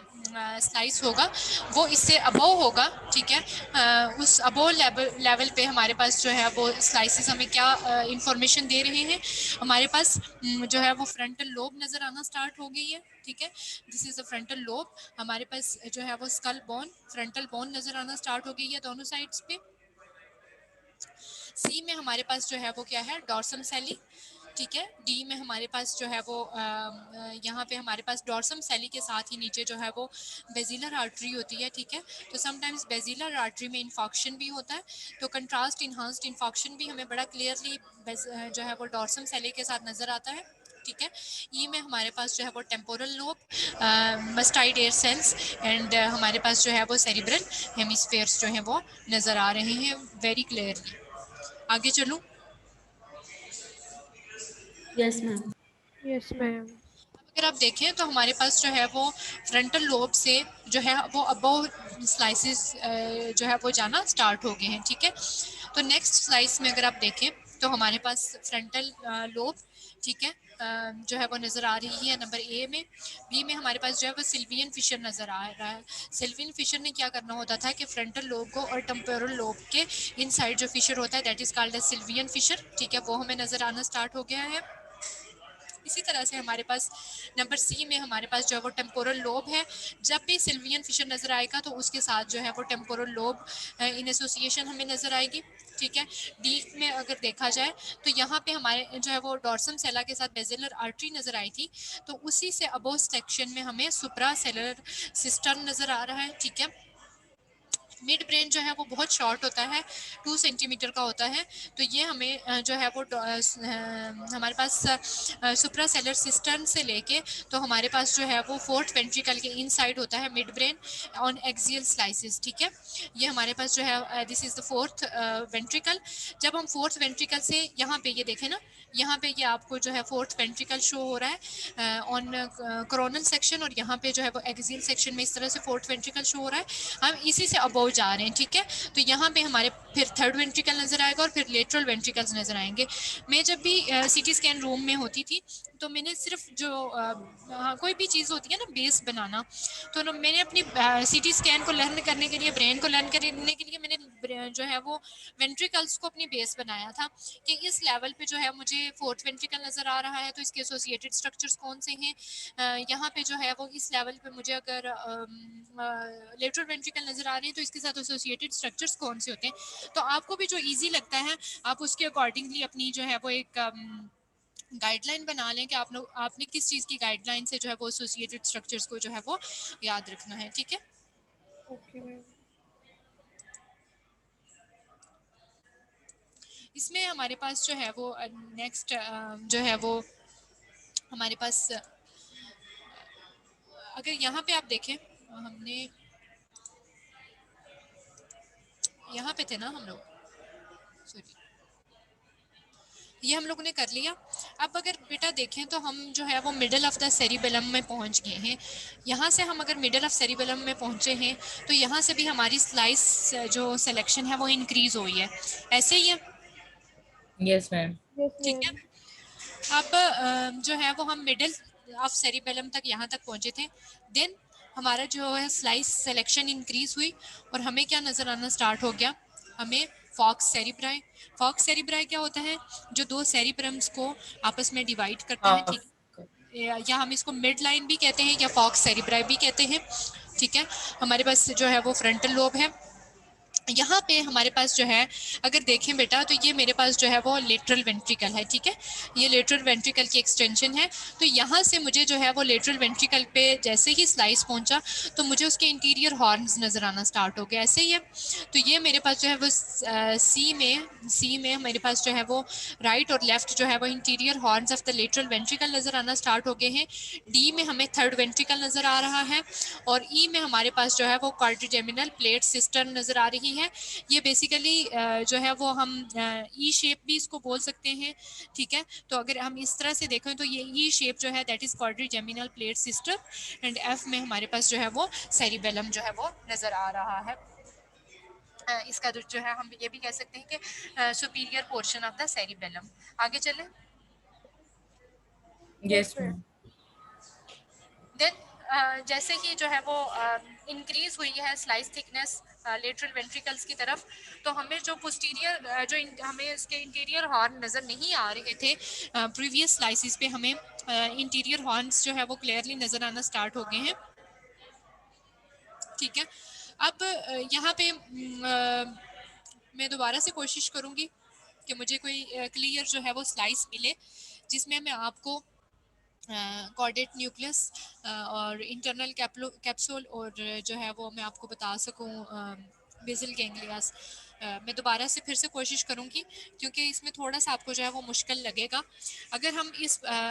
स्लाइस होगा वो इससे अबोव होगा, ठीक है। उस अबोव लेवल पे हमारे पास जो है वो स्लाइसेस हमें क्या इंफॉर्मेशन दे रहे हैं, हमारे पास जो है वो फ्रंटल लोब नज़र आना स्टार्ट हो गई है, ठीक है। This is a frontal lobe. हमारे पास जो है वो स्कल बोन, फ्रंटल बोन नज़र आना स्टार्ट हो गई है दोनों साइड्स पे। सी में हमारे पास जो है वो क्या है, डॉर्सम सैली, ठीक है। डी में हमारे पास जो है वो यहाँ पे हमारे पास डॉर्सम सैली के साथ ही नीचे जो है वो बेजिलर आर्टरी होती है, ठीक है। तो समटाइम्स बेजिलर आर्टरी में इन्फॉक्शन भी होता है, तो कंट्रास्ट इन्हांस्ड इन्फॉक्शन भी हमें बड़ा क्लियरली जो है वो डॉर्सम सैली के साथ नज़र आता है, ठीक है। ई में हमारे पास जो है वो temporal lobe, mastoid air cells and हमारे पास जो है वो सेरिब्रल हेमिस्फेयर्स जो हैं वो नज़र आ रहे हैं वेरी क्लियरली। आगे चलूँ? Yes ma'am. Yes ma'am. अगर आप देखें तो हमारे पास जो है वो फ्रंटल लोब से जो है वो अबोव स्लाइसेस जो है वो जाना स्टार्ट हो गए हैं, ठीक है। तो नेक्स्ट स्लाइस में अगर आप देखें तो हमारे पास फ्रंटल लोब, ठीक है, जो है वो नज़र आ रही है नंबर ए में। बी में हमारे पास जो है वो सिल्वियन फिशर नज़र आ रहा है। सिल्वियन फिशर ने क्या करना होता था कि फ्रंटल लोब को और टेम्पोरल लोब के इनसाइड जो फिशर होता है that is called as Sylvian fissure, ठीक है, वो हमें नज़र आना स्टार्ट हो गया है। इसी तरह से हमारे पास नंबर सी में हमारे पास जो है वो टेम्पोरल लोब है। जब भी सिल्वियन फिशर नज़र आएगा तो उसके साथ जो है वो टेम्पोरल लोब इन एसोसिएशन हमें नज़र आएगी। ठीक है, डी में अगर देखा जाए तो यहाँ पे हमारे जो है वो डॉर्सम सेला के साथ बेजिलर आर्टरी नज़र आई थी, तो उसी से अबोव सेक्शन में हमें सुप्रा सेलर सिस्टर्न नज़र आ रहा है। ठीक है, मिड ब्रेन जो है वो बहुत शॉर्ट होता है, 2 सेंटीमीटर का होता है, तो ये हमें जो है वो हमारे पास सुप्रा सेलर सिस्टर्न से लेके तो हमारे पास जो है वो फोर्थ वेंट्रिकल के इनसाइड होता है mid brain on axial slices. ठीक है, ये हमारे पास जो है this is the fourth ventricle. जब हम फोर्थ वेंट्रिकल से यहाँ पे ये देखें ना, यहाँ पे ये आपको जो है फोर्थ वेंट्रिकल शो हो रहा है ऑन कोरोनल सेक्शन, और यहाँ पे जो है वो एक्सियल सेक्शन में इस तरह से फोर्थ वेंट्रिकल शो हो रहा है। हम इसी से अबोव जा रहे हैं। ठीक है, तो यहाँ पे हमारे फिर थर्ड वेंट्रिकल नजर आएगा और फिर लेटरल वेंट्रिकल्स नजर आएंगे। मैं जब भी सीटी स्कैन रूम में होती थी तो मैंने सिर्फ जो कोई भी चीज़ होती है ना बेस बनाना, तो मैंने अपनी सीटी स्कैन को लर्न करने के लिए, ब्रेन को लर्न करने के लिए मैंने जो है वो वेंट्रिकल्स को अपनी बेस बनाया था कि इस लेवल पे जो है मुझे फोर्थ वेंट्रिकल नज़र आ रहा है तो इसके एसोसिएटेड स्ट्रक्चर्स कौन से हैं। यहाँ पे जो है वो इस लेवल पे मुझे अगर लेटरल वेंट्रिकल नज़र आ रहे हैं तो इसके साथ एसोसिएटेड स्ट्रक्चर्स कौन से होते हैं। तो आपको भी जो ईजी लगता है आप उसके अकॉर्डिंगली अपनी जो है वो एक गाइडलाइन बना लें कि आपने किस चीज़ की गाइडलाइन से जो है वो एसोसिएटेड स्ट्रक्चर्स को जो है वो याद रखना है। ठीक है, ओके मैम। इसमें हमारे पास जो है वो नेक्स्ट जो है वो हमारे पास अगर यहाँ पे आप देखें, हमने यहाँ पे थे ना हम लोग, सॉरी, ये हम लोगों ने कर लिया। अब अगर बेटा देखें तो हम जो है वो मिडल ऑफ द सेरिबेलम में पहुंच गए हैं। यहाँ से हम अगर मिडल ऑफ सेरिबेलम में पहुंचे हैं तो यहाँ से भी हमारी स्लाइस जो सिलेक्शन है वो इंक्रीज हुई है, ऐसे ही है। Yes ma'am. ठीक है, अब जो है वो हम मिडल ऑफ सेरिबेलम तक यहाँ तक पहुँचे थे, देन हमारा जो है स्लाइस सिलेक्शन इंक्रीज हुई और हमें क्या नज़र आना स्टार्ट हो गया, हमें फॉक्स सेरिब्राई। फॉक्स सेरिब्राई क्या होता है, जो दो सेरिब्रम्स को आपस में डिवाइड करता है। ठीक, या हम इसको मिड लाइन भी कहते हैं या फॉक्स सेरिब्राई भी कहते हैं। ठीक है, हमारे पास जो है वो फ्रंटल लोब है। यहाँ पे हमारे पास जो है अगर देखें बेटा तो ये मेरे पास जो है वो लेटरल वेंट्रिकल है। ठीक है, ये लेटरल वेंट्रिकल की एक्सटेंशन है। तो यहाँ से मुझे जो है वो लेटरल वेंट्रिकल पे जैसे ही स्लाइस पहुँचा तो मुझे उसके इंटीरियर हॉर्न्स नज़र आना स्टार्ट हो गया, ऐसे ही है। तो ये मेरे पास जो है वो सी में मेरे पास जो है वो राइट और लेफ्ट जो है वो interior horns of the lateral ventricle नज़र आना स्टार्ट हो गए हैं। डी में हमें थर्ड वेंट्रिकल नज़र आ रहा है और ई में हमारे पास जो है वो क्वाड्रिजेमिनल प्लेट सिस्टर्न नज़र आ रही है। ये बेसिकली जो है वो हम ई शेप भी इसको बोल सकते हैं। ठीक है, तो अगर हम इस तरह से देखें तो ये ई शेप जो है that is quadrigeminal plate system and F में हमारे पास जो है वो सेरिबेलम जो है वो नज़र आ रहा है। इसका जो है हम ये भी कह सकते हैं कि superior portion of the cerebellum. आगे चलें। Yes ma'am. देन जैसे ही जो है वो इंक्रीज हुई है स्लाइस थिकनेस लेटरल वेंट्रिकल्स की तरफ, तो हमें जो पोस्टीरियर जो हमें इसके इंटीरियर हॉर्न नज़र नहीं आ रहे थे प्रीवियस स्लाइसिस पे, हमें इंटीरियर हॉर्न्स जो है वो क्लियरली नज़र आना स्टार्ट हो गए हैं। ठीक है, अब यहाँ पे मैं दोबारा से कोशिश करूँगी कि मुझे कोई क्लियर जो है वो स्लाइस मिले जिसमें मैं आपको कॉर्डेट न्यूक्लियस और इंटरनल कैप्सूल और जो है वो मैं आपको बता सकूं बेसल गैंग्लियास। मैं दोबारा से फिर से कोशिश करूंगी क्योंकि इसमें थोड़ा सा आपको जो है वो मुश्किल लगेगा। अगर हम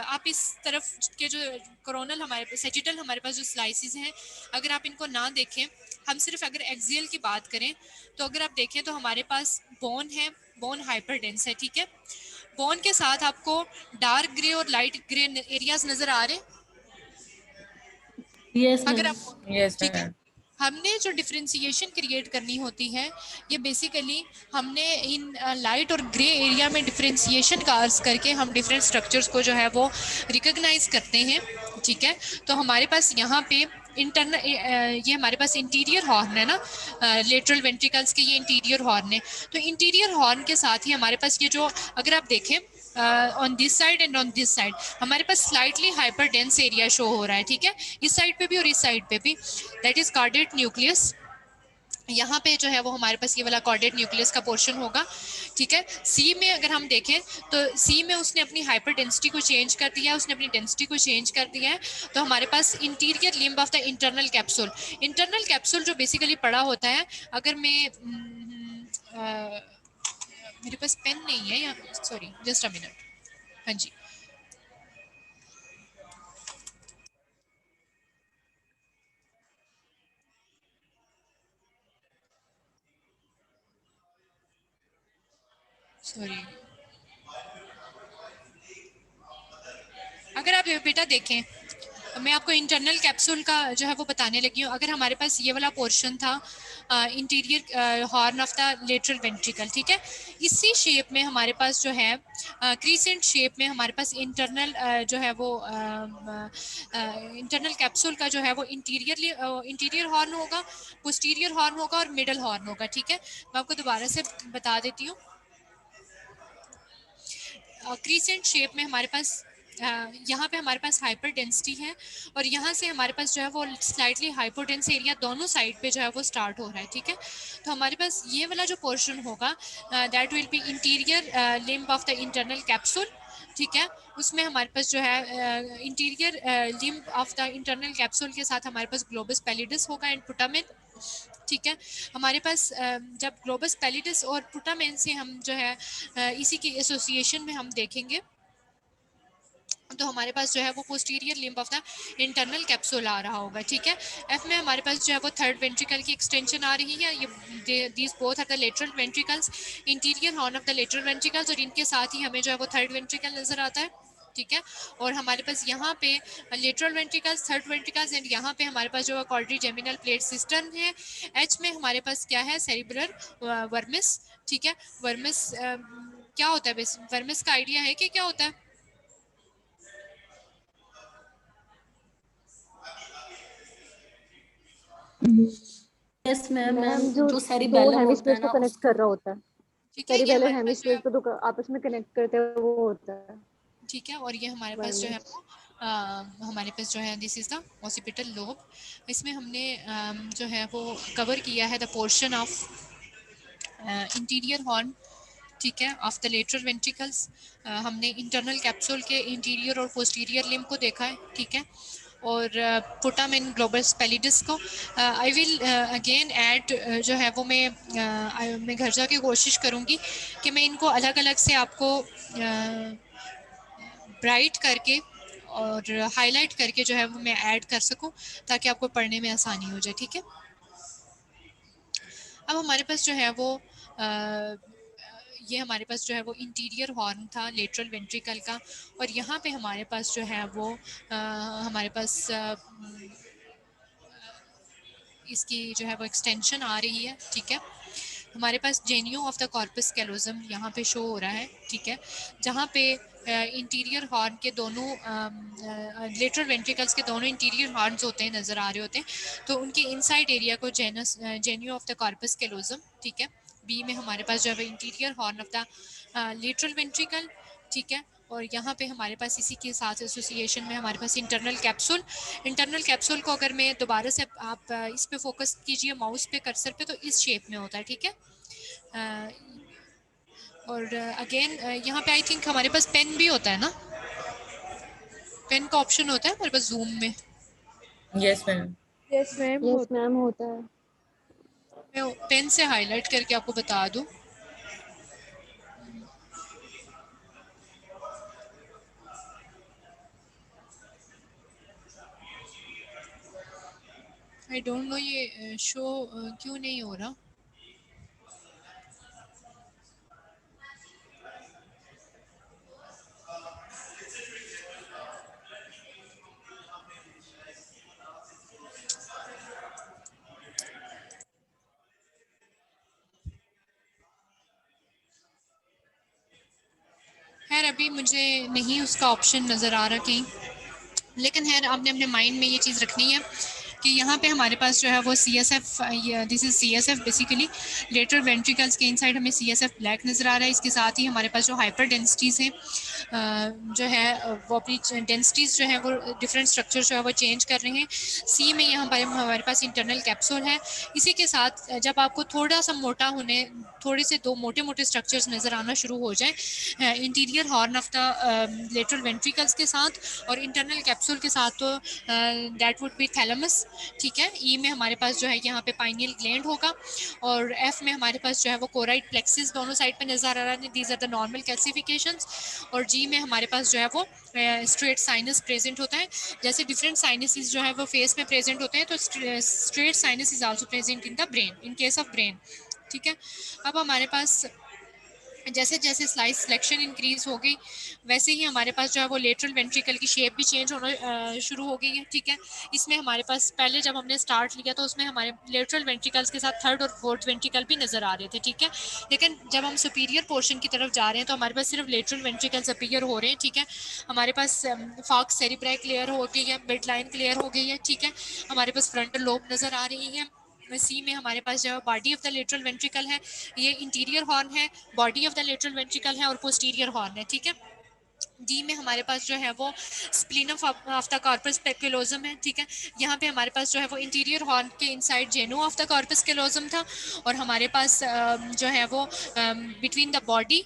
आप इस तरफ के जो कोरोनल हमारे सेजिटल हमारे पास जो स्लाइसिस हैं, अगर आप इनको ना देखें, हम सिर्फ अगर एक्सियल की बात करें तो अगर आप देखें तो हमारे पास बोन है, बोन हाइपरडेंस है। ठीक है, बोन के साथ आपको डार्क ग्रे और लाइट ग्रे एरियाज नजर आ रहे हैं। यस अगर मैम। आप यस ठीक है, मैम। हमने जो डिफ्रेंसिएशन क्रिएट करनी होती है ये बेसिकली हमने इन लाइट और ग्रे एरिया में डिफ्रेंसिएशन कार्स करके हम डिफरेंट स्ट्रक्चर्स को जो है वो रिकॉग्नाइज करते हैं। ठीक है, तो हमारे पास यहाँ पे इंटरनल ये हमारे पास इंटीरियर हॉर्न है ना, लेटरल वेंट्रिकल्स के ये इंटीरियर हॉर्न है। तो इंटीरियर हॉर्न के साथ ही हमारे पास ये जो अगर आप देखें on this side and on this side हमारे पास slightly hyperdense area show हो रहा है, ठीक है, इस साइड पे भी और इस साइड पे भी, दैट इज कार्डेट न्यूक्लियस। यहाँ पे जो है वो हमारे पास ये वाला कॉर्डेट न्यूक्लियस का पोर्शन होगा, ठीक है। सी में अगर हम देखें तो सी में उसने अपनी हाइपर डेंसिटी को चेंज कर दिया है, उसने अपनी डेंसिटी को चेंज कर दिया है। तो हमारे पास interior limb of the internal capsule जो बेसिकली पड़ा होता है, अगर मैं मेरे पास पेन नहीं है या सॉरी जस्ट अ मिनट, हाँ जी सॉरी, अगर आप बेटा देखें मैं आपको इंटरनल कैप्सूल का जो है वो बताने लगी हूँ। अगर हमारे पास ये वाला पोर्शन था interior horn of the lateral ventricle, ठीक है, इसी शेप में हमारे पास जो है क्रीसेंट शेप में हमारे पास इंटरनल जो है वो इंटरनल कैप्सूल का जो है वो इंटीरियर हॉर्न होगा, पोस्टीरियर हॉर्न होगा और मिडल हॉर्न होगा, ठीक है। मैं आपको दोबारा से बता देती हूँ। क्रीसेंट शेप में हमारे पास यहाँ पे हमारे पास हाइपर डेंसिटी है और यहाँ से हमारे पास जो है वो स्लाइटली हाइपोडेंस एरिया दोनों साइड पे जो है वो स्टार्ट हो रहा है, ठीक है। तो हमारे पास ये वाला जो पोर्शन होगा that will be interior limb of the internal capsule, ठीक है। उसमें हमारे पास जो है interior limb of the internal capsule के साथ हमारे पास ग्लोबस पैलिडिस होगा एंड पुटामेन, ठीक है। हमारे पास जब ग्लोबस पैलिडिस और पुटामेन से हम जो है इसी की एसोसिएशन में हम देखेंगे तो हमारे पास जो है वो posterior limb of the internal capsule आ रहा होगा, ठीक है। एफ में हमारे पास जो है वो थर्ड वेंट्रिकल की एक्सटेंशन आ रही है, ये these both are the lateral ventricles, interior horn of the lateral ventricles, और इनके साथ ही हमें जो है वो थर्ड वेंट्रिकल नजर आता है, ठीक है। और हमारे पास यहाँ पे lateral ventricles, third ventricles and यहाँ पे हमारे पास जो है कॉर्डरी जेमिनल प्लेट सिस्टम है। एच में हमारे पास क्या है, सेरिब्रल वर्मिस, ठीक है। वर्मिस क्या होता है, वर्मिस का आइडिया है कि क्या होता है? यस मैम, मैम मैम जो जो दो सेरिबेलम होता है हेमिस्फीयर्स को ना कनेक्ट कर रहा होता है, ठीक है, ये सेरिबेलम हमारे पास जो है हेमिस्फीयर को दो आपस में कनेक्ट करते हैं वो होता है ठीक है। और ये हमारे पास जो है वर्मिस। वो हमारे पास जो है this is the occipital lobe. इसमें हमने जो है वो कवर किया है the portion of interior horn, ठीक है, ऑफ द लेटरल वेंट्रिकल्स। हमने इंटरनल कैप्सूल के इंटीरियर और पोस्टीरियर लिम्ब को देखा है, ठीक है। और पुटामेन ग्लोबस पैलिडिस को आई विल अगेन ऐड जो है वो मैं घर जाके कोशिश करूँगी कि मैं इनको अलग अलग से आपको ब्राइट करके और हाईलाइट करके जो है वो मैं ऐड कर सकूं ताकि आपको पढ़ने में आसानी हो जाए, ठीक है। अब हमारे पास जो है वो ये हमारे पास जो है वो इंटीरियर हॉर्न था लेटरल वेंट्रिकल का, और यहाँ पे हमारे पास जो है वो हमारे पास इसकी जो है वो एक्सटेंशन आ रही है, ठीक है। हमारे पास Janeiro of the corpus callosum यहाँ पे शो हो रहा है, ठीक है, जहाँ पे इंटीरियर हॉर्न के दोनों लेटरल वेंट्रिकल्स के दोनों इंटीरियर हॉर्न्स होते हैं, नज़र आ रहे होते हैं। तो उनके इनसाइड एरिया को Janeiro of the corpus callosum, ठीक है। बी में हमारे पास जो है interior horn of the lateral ventricle, ठीक है। और यहाँ पे हमारे पास इसी के साथ एसोसिएशन में हमारे पास इंटरनल कैप्सूल को अगर मैं दोबारा से आप इस पे फोकस कीजिए माउस पे कर्सर पे, तो इस शेप में होता है, ठीक है। और अगेन यहाँ पे आई थिंक हमारे पास पेन भी होता है ना, पेन का ऑप्शन होता है हमारे पास जूम में। Yes ma'am. Yes ma'am yes होता मैम होता है। मैं पेन से हाईलाइट करके आपको बता दूं। आई डोंट नो ये शो क्यों नहीं हो रहा। खैर अभी मुझे नहीं उसका ऑप्शन नज़र आ रहा कहीं, लेकिन खैर आपने अपने माइंड में ये चीज़ रखनी है कि यहाँ पे हमारे पास जो है वो CSF, this is CSF basically, lateral ventricles के इनसाइड हमें CSF ब्लैक नज़र आ रहा है। इसके साथ ही हमारे पास जो हाइपर डेंसिटीज़ हैं जो है वो अपनी डेंसिटीज़ जो है वो डिफरेंट स्ट्रक्चर जो है वो चेंज कर रहे हैं। सी में यहाँ पर हमारे पास इंटरनल कैप्सूल है। इसी के साथ जब आपको थोड़ा सा मोटा होने, थोड़े से दो मोटे मोटे स्ट्रक्चर्स नज़र आना शुरू हो जाए interior horn of the lateral ventricles के साथ और इंटरनल कैप्सूल के साथ, तो दैट वुड बी थैलेमस। ठीक है। ई में हमारे पास जो है यहाँ पे पाइनियल ग्लैंड होगा और एफ में हमारे पास जो है वो कोराइड प्लेक्सिस दोनों साइड पे नज़र आ रहा है। These are the normal calcifications. और जी में हमारे पास जो है वो स्ट्रेट साइनस प्रेजेंट होता है। जैसे डिफरेंट साइनसेस जो है वो फेस में प्रेजेंट होते हैं, तो straight sinus is also present in the brain, in case of brain. ठीक है। अब हमारे पास जैसे जैसे स्लाइस सिलेक्शन इंक्रीज हो गई वैसे ही हमारे पास जो है वो लेटरल वेंट्रिकल की शेप भी चेंज होना शुरू हो गई है। ठीक है। इसमें हमारे पास पहले जब हमने स्टार्ट लिया तो उसमें हमारे लेटरल वेंट्रिकल्स के साथ थर्ड और फोर्थ वेंट्रिकल भी नज़र आ रहे थे। ठीक है। लेकिन जब हम सुपीरियर पोर्शन की तरफ जा रहे हैं तो हमारे पास सिर्फ लेटरल वेंट्रिकल्स अपीयर हो रहे हैं। ठीक है। हमारे पास फॉक्स सेरिब्राई क्लियर हो गई है, मिड लाइन क्लियर हो गई है। ठीक है। हमारे पास फ्रंटल लोब नज़र आ रही है। सी में हमारे पास जो है body of the lateral ventricle है, ये इंटीरियर हॉर्न है, body of the lateral ventricle है और पोस्टीरियर हॉर्न है। ठीक है। डी में हमारे पास जो है वो स्प्लीनम ऑफ द कॉर्पस पेक्युलोजम है। ठीक है। यहाँ पे हमारे पास जो है वो इंटीरियर हॉर्न के इनसाइड जेनो ऑफ द कॉर्पस कैलोजम था और हमारे पास जो है वो बिटवीन द बॉडी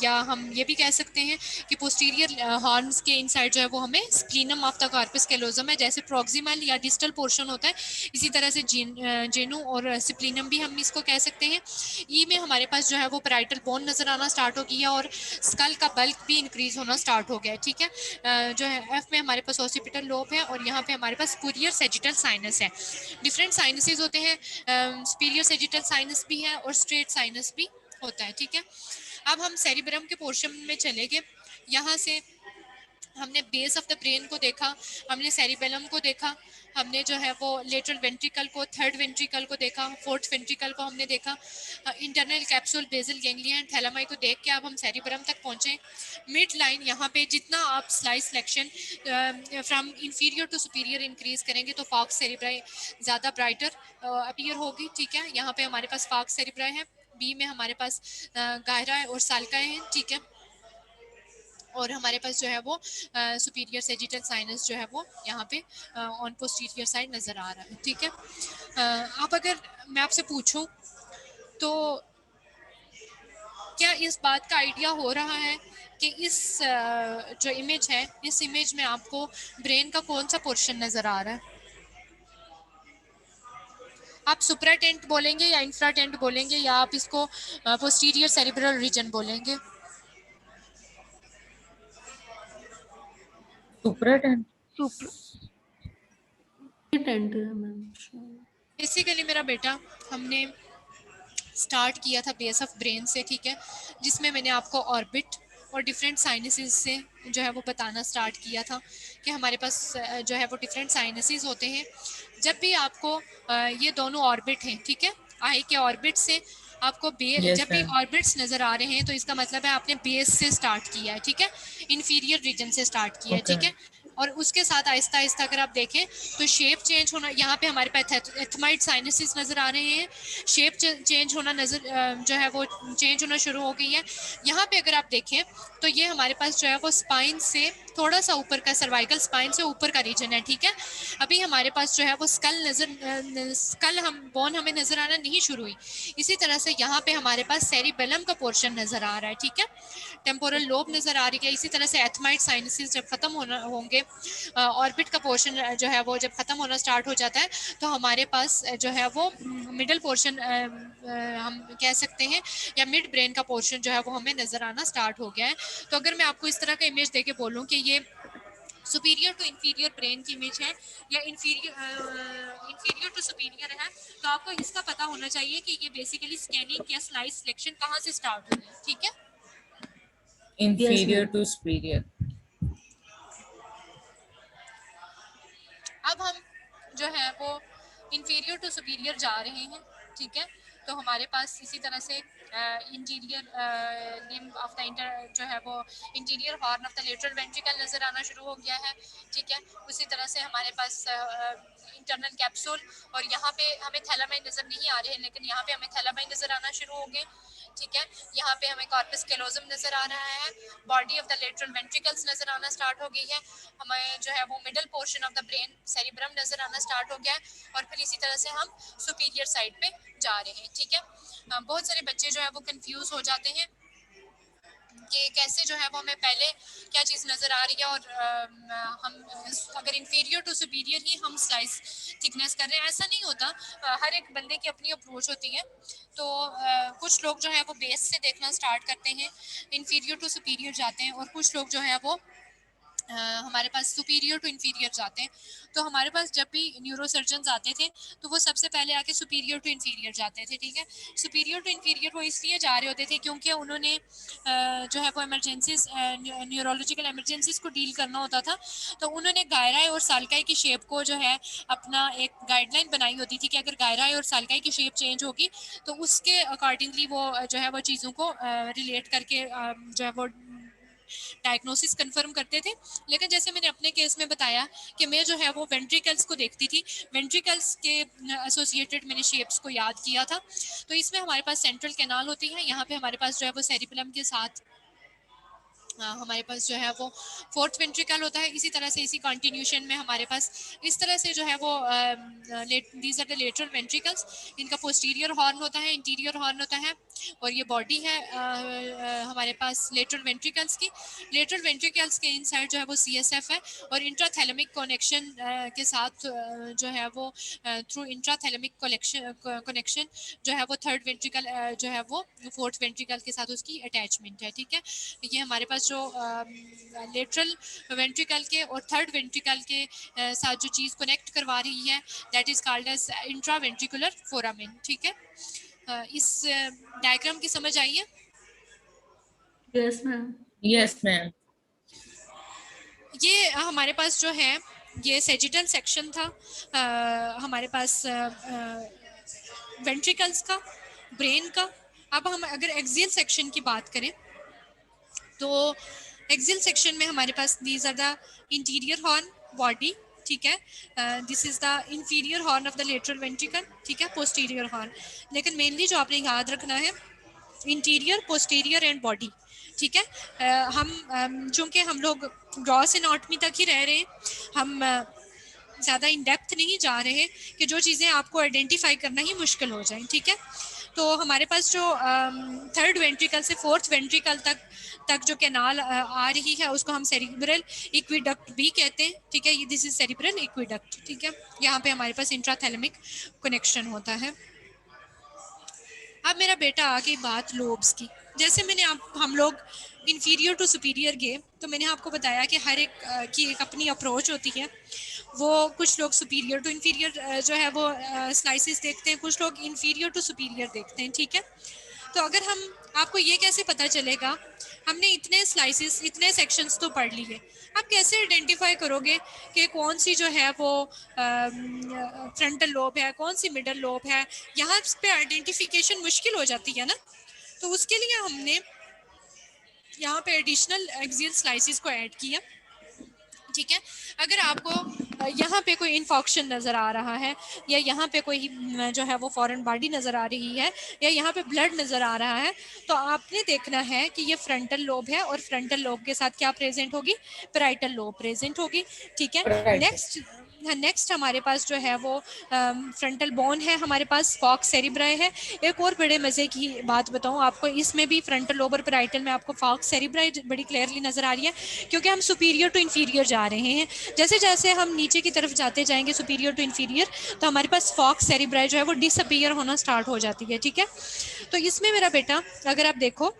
या हम ये भी कह सकते हैं कि पोस्टीरियर हॉर्न्स के इनसाइड जो है वो हमें स्प्लीनम ऑफ द कॉर्पस कैलोजम है। जैसे प्रॉक्सिमल या डिस्टल पोर्शन होता है, इसी तरह से जेनो और स्प्लीनम भी हम इसको कह सकते हैं। ई में हमारे पास जो है वो पैराइटल बोन नज़र आना स्टार्ट हो गया और स्कल का बल्क भी इंक्रीज होना स्टार्ट हो गया है। ठीक है। जो है एफ में हमारे पास ऑसिपिटल लोब है और यहाँ पे हमारे पास सुपीरियर सेजिटल साइनस है। डिफरेंट साइनसेस होते हैं, सुपीरियर सेजिटल साइनस भी है और स्ट्रेट साइनस भी होता है। ठीक है। अब हम सेरिब्रम के पोर्शन में चले गए। यहाँ से हमने बेस ऑफ द ब्रेन को देखा, हमने सेरिबेलम को देखा, हमने जो है वो लेटरल वेंट्रिकल को, थर्ड वेंट्रिकल को देखा, फोर्थ वेंट्रिकल को हमने देखा, internal capsule, basal ganglia and thalami को देख के अब हम सेरिब्रम तक पहुंचे। मिड लाइन यहाँ पे जितना आप slice selection from inferior to superior increase करेंगे तो फॉक्स सेरिब्राई ज़्यादा ब्राइटर अपीयर होगी। ठीक है। यहाँ पे हमारे पास फॉक्स सेरिब्राई है। बी में हमारे पास गायरा और साल्काए हैं। ठीक है। और हमारे पास जो है वो सुपीरियर सेजिटल साइनस जो है वो यहाँ पे ऑन पोस्टीरियर साइड नज़र आ रहा है। ठीक है। अब अगर मैं आपसे पूछूं तो क्या इस बात का आइडिया हो रहा है कि इस जो इमेज है, इस इमेज में आपको ब्रेन का कौन सा पोर्शन नज़र आ रहा है? आप सुप्राटेंट बोलेंगे या इंफ्राटेंट बोलेंगे या आप इसको पोस्टीरियर सेरिब्रल रीजन बोलेंगे? सुप्राटेंट। सुपर टेंट है मैम। बेसिकली मेरा बेटा, हमने स्टार्ट किया था बेस ऑफ ब्रेन से। ठीक है। जिसमें मैंने आपको ऑर्बिट और डिफरेंट साइनसेस से जो है वो बताना स्टार्ट किया था कि हमारे पास जो है वो डिफरेंट साइनसेस होते हैं। जब भी आपको ये दोनों ऑर्बिट हैं, ठीक है, आई के ऑर्बिट से आपको यस जब भी मैम। ऑर्बिट्स नज़र आ रहे हैं तो इसका मतलब है आपने बेस से स्टार्ट किया है। ठीक है। इन्फीरियर रीजन से स्टार्ट किया है। ओके। ठीक है। और उसके साथ आहिस्ता आहिस्ता अगर आप देखें तो शेप चेंज होना, यहाँ पे हमारे पास एथमाइड साइनसेस नज़र आ रहे हैं, शेप चेंज होना नज़र जो है वो चेंज होना शुरू हो गई है। यहाँ पे अगर आप देखें तो ये हमारे पास जो है वो स्पाइन से थोड़ा सा ऊपर का, सर्वाइकल स्पाइन से ऊपर का रीजन है। ठीक है। अभी हमारे पास जो है वो स्कल हम बोन हमें नज़र आना नहीं शुरू हुई। इसी तरह से यहाँ पे हमारे पास सेरिबेलम का पोर्शन नज़र आ रहा है। ठीक है। टेम्पोरल लोब नज़र आ रही है। इसी तरह से एथमाइड साइनसेस जब खत्म होना होंगे, ऑर्बिट का पोर्शन जो है वो जब खत्म होना स्टार्ट हो जाता है तो हमारे पास जो है वो मिडल पोर्शन हम कह सकते हैं या मिड ब्रेन का पोर्शन जो है वो हमें नज़र आना स्टार्ट हो गया है। तो अगर मैं आपको इस तरह का इमेज देके बोलूँ कि ये सुपीरियर टू इंफीरियर ब्रेन की इमेज है या इंफीरियर टू सुपीरियर है, तो आपको इसका पता होना चाहिए कि ये बेसिकली स्कैनिंग या स्लाइस सिलेक्शन कहाँ से स्टार्ट हुई है। ठीक है। Yes inferior ma'am. To superior. अब हम जो है वो इंफीरियर टू सुपीरियर जा रहे हैं। ठीक है। तो हमारे पास इसी तरह से इंटीरियर लिम्ब ऑफ द जो है वो interior horn of the lateral ventricle नज़र आना शुरू हो गया है, ठीक है। उसी तरह से हमारे पास इंटरनल कैप्सूल, और यहाँ पे हमें थैलामाइन नज़र नहीं आ रहे हैं, लेकिन यहाँ पे हमें थैलामाइन नज़र आना शुरू हो गए, ठीक है। यहाँ पे हमें कॉर्पस कैलोजम नज़र आ रहा है, body of the lateral ventricles नज़र आना स्टार्ट हो गई है, हमें जो है वो middle portion of the brain cerebrum नज़र आना स्टार्ट हो गया है, और फिर इसी तरह से हम सुपीरियर साइड पे जा रहे हैं, ठीक है। बहुत सारे बच्चे जो है वो कंफ्यूज हो जाते हैं कि कैसे जो है वो हमें पहले क्या चीज़ नज़र आ रही है, और हम अगर इंफीरियर टू सुपीरियर ही हम स्लाइस थिकनेस कर रहे हैं, ऐसा नहीं होता। हर एक बंदे की अपनी अप्रोच होती है। तो कुछ लोग जो है वो बेस से देखना स्टार्ट करते हैं, इंफीरियर टू सुपीरियर जाते हैं, और कुछ लोग जो है वो हमारे पास सुपीरियर टू इंफीरियर जाते हैं। तो हमारे पास जब भी न्यूरोसर्जन्स आते थे तो वो सबसे पहले आके सुपीरियर टू इंफीरियर जाते थे, ठीक है। सुपीरियर टू इंफीरियर वो इसलिए जा रहे होते थे क्योंकि उन्होंने जो है वो इमरजेंसीज, न्यूरोलॉजिकल इमरजेंसीज को डील करना होता था। तो उन्होंने गायराई और सालकाई की शेप को जो है अपना एक गाइडलाइन बनाई होती थी कि अगर गायराई और सालकाई की शेप चेंज होगी तो उसके अकॉर्डिंगली वो जो है वो चीज़ों को रिलेट करके जो है वो डायग्नोसिस कंफर्म करते थे। लेकिन जैसे मैंने अपने केस में बताया कि मैं जो है वो वेंट्रिकल्स को देखती थी, वेंट्रिकल्स के एसोसिएटेड मैंने शेप्स को याद किया था। तो इसमें हमारे पास सेंट्रल कैनाल होती है, यहाँ पे हमारे पास जो है वो सेरिबेलम के साथ हमारे पास जो है वो फोर्थ वेंट्रिकल होता है। इसी तरह से इसी कंटिन्यूशन में हमारे पास इस तरह से जो है वो these are the lateral ventricles, इनका पोस्टीरियर हॉर्न होता है, इंटीरियर हॉर्न होता है, और ये बॉडी है हमारे पास लेटरल वेंट्रिकल्स की। लेटरल वेंट्रिकल्स के इनसाइड जो है वो CSF है, और इंट्राथैलेमिक कनेक्शन के साथ जो है वो थ्रू इंट्राथैलेमिक कनेक्शन जो है वो थर्ड वेंट्रिकल जो है वो फोर्थ वेंट्रिकल के साथ उसकी अटैचमेंट है, ठीक है। ये हमारे पास जो लेटरल वेंट्रिकल के और थर्ड वेंट्रिकल के साथ जो चीज़ कनेक्ट करवा रही है that is called as intraventricular foramen, ठीक है। इस डायग्राम की समझ आई है? Yes ma'am. Yes ma'am. ये हमारे पास जो है ये सेजिटल सेक्शन था हमारे पास वेंट्रिकल्स का, ब्रेन का। अब हम अगर एक्सियल सेक्शन की बात करें तो एक्सियल सेक्शन में हमारे पास these are the interior horn body, ठीक है। This is the inferior horn of the lateral ventricle, ठीक है, पोस्टीरियर हॉर्न। लेकिन मेनली जो आपने याद रखना है इंटीरियर, पोस्टीरियर एंड बॉडी, ठीक है। हम चूँकि हम लोग ग्रॉस एनाटॉमी तक ही रह रहे हैं, हम ज़्यादा इन डेप्थ नहीं जा रहे कि जो चीज़ें आपको आइडेंटिफाई करना ही मुश्किल हो जाए, ठीक है। तो हमारे पास जो थर्ड वेंट्रिकल से फोर्थ वेंट्रिकल तक जो कैनाल आ रही है उसको हम सेरिब्रल इक्विडक्ट भी कहते हैं, ठीक है। ये दिस इज सेरिब्रल इक्विडक्ट, ठीक है। यहाँ पे हमारे पास इंट्राथैलेमिक कनेक्शन होता है। अब मेरा बेटा आ गई बात लोब्स की। जैसे मैंने हम लोग इन्फीरियर टू सुपीरियर गए तो मैंने आपको बताया कि हर एक की एक अपनी अप्रोच होती है। वो कुछ लोग सुपीरियर टू इन्फीरियर जो है वो स्लाइसिस देखते हैं, कुछ लोग इन्फीरियर टू सुपीरियर देखते हैं, ठीक है। तो अगर हम आपको ये कैसे पता चलेगा, हमने इतने स्लाइसिस इतने सेक्शंस तो पढ़ लिए, आप कैसे आइडेंटिफाई करोगे कि कौन सी जो है वो फ्रंटल लोब है, कौन सी मिडल लोब है? यहाँ पे आइडेंटिफिकेशन मुश्किल हो जाती है ना। तो उसके लिए हमने यहाँ पे एडिशनल एक्सियल स्लाइसिस को ऐड किया, ठीक है। अगर आपको यहाँ पे कोई इन्फॉक्शन नज़र आ रहा है, या यहाँ पे कोई जो है वो फॉरेन बॉडी नज़र आ रही है, या यहाँ पे ब्लड नज़र आ रहा है, तो आपने देखना है कि ये फ्रंटल लोब है, और फ्रंटल लोब के साथ क्या प्रेजेंट होगी? पैराइटल लोब प्रेजेंट होगी, ठीक है। नेक्स्ट हमारे पास जो है वो फ्रंटल बोन है, हमारे पास फॉक्स सेरिब्राई है। एक और बड़े मज़े की बात बताऊं आपको, इसमें भी फ्रंटल लोब और पैराइटल में आपको फॉक्स सेरिब्राई बड़ी क्लियरली नज़र आ रही है, क्योंकि हम सुपीरियर टू इन्फीरियर जा रहे हैं। जैसे जैसे हम नीचे की तरफ जाते जाएंगे सुपीरियर टू इन्फीरियर, तो हमारे पास फॉक्स सेरिब्राई जो है वो डिसअपीयर होना स्टार्ट हो जाती है, ठीक है। तो इसमें मेरा बेटा अगर आप देखो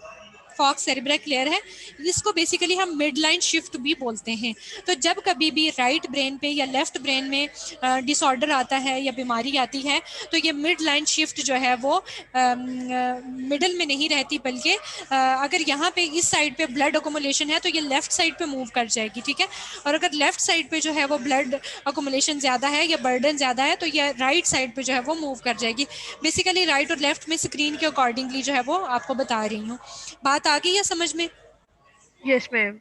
फॉक्स सेरेब्रा क्लियर है। इसको बेसिकली हम मिड लाइन शिफ्ट भी बोलते हैं। तो जब कभी भी राइट ब्रेन पे या लेफ्ट ब्रेन में डिसऑर्डर आता है या बीमारी आती है तो ये मिड लाइन शिफ्ट जो है वो मिडल में नहीं रहती, बल्कि अगर यहाँ पे इस साइड पे ब्लड अकोमुलेशन है तो ये लेफ्ट साइड पे मूव कर जाएगी, ठीक है। और अगर लेफ्ट साइड पे जो है वो ब्लड अकोमुलेशन ज़्यादा है या बर्डन ज़्यादा है तो ये राइट साइड पे जो है वो मूव कर जाएगी। बेसिकली राइट और लेफ्ट में स्क्रीन के अकॉर्डिंगली जो है वो आपको बता रही हूँ। बात आ गई या समझ में? Yes ma'am.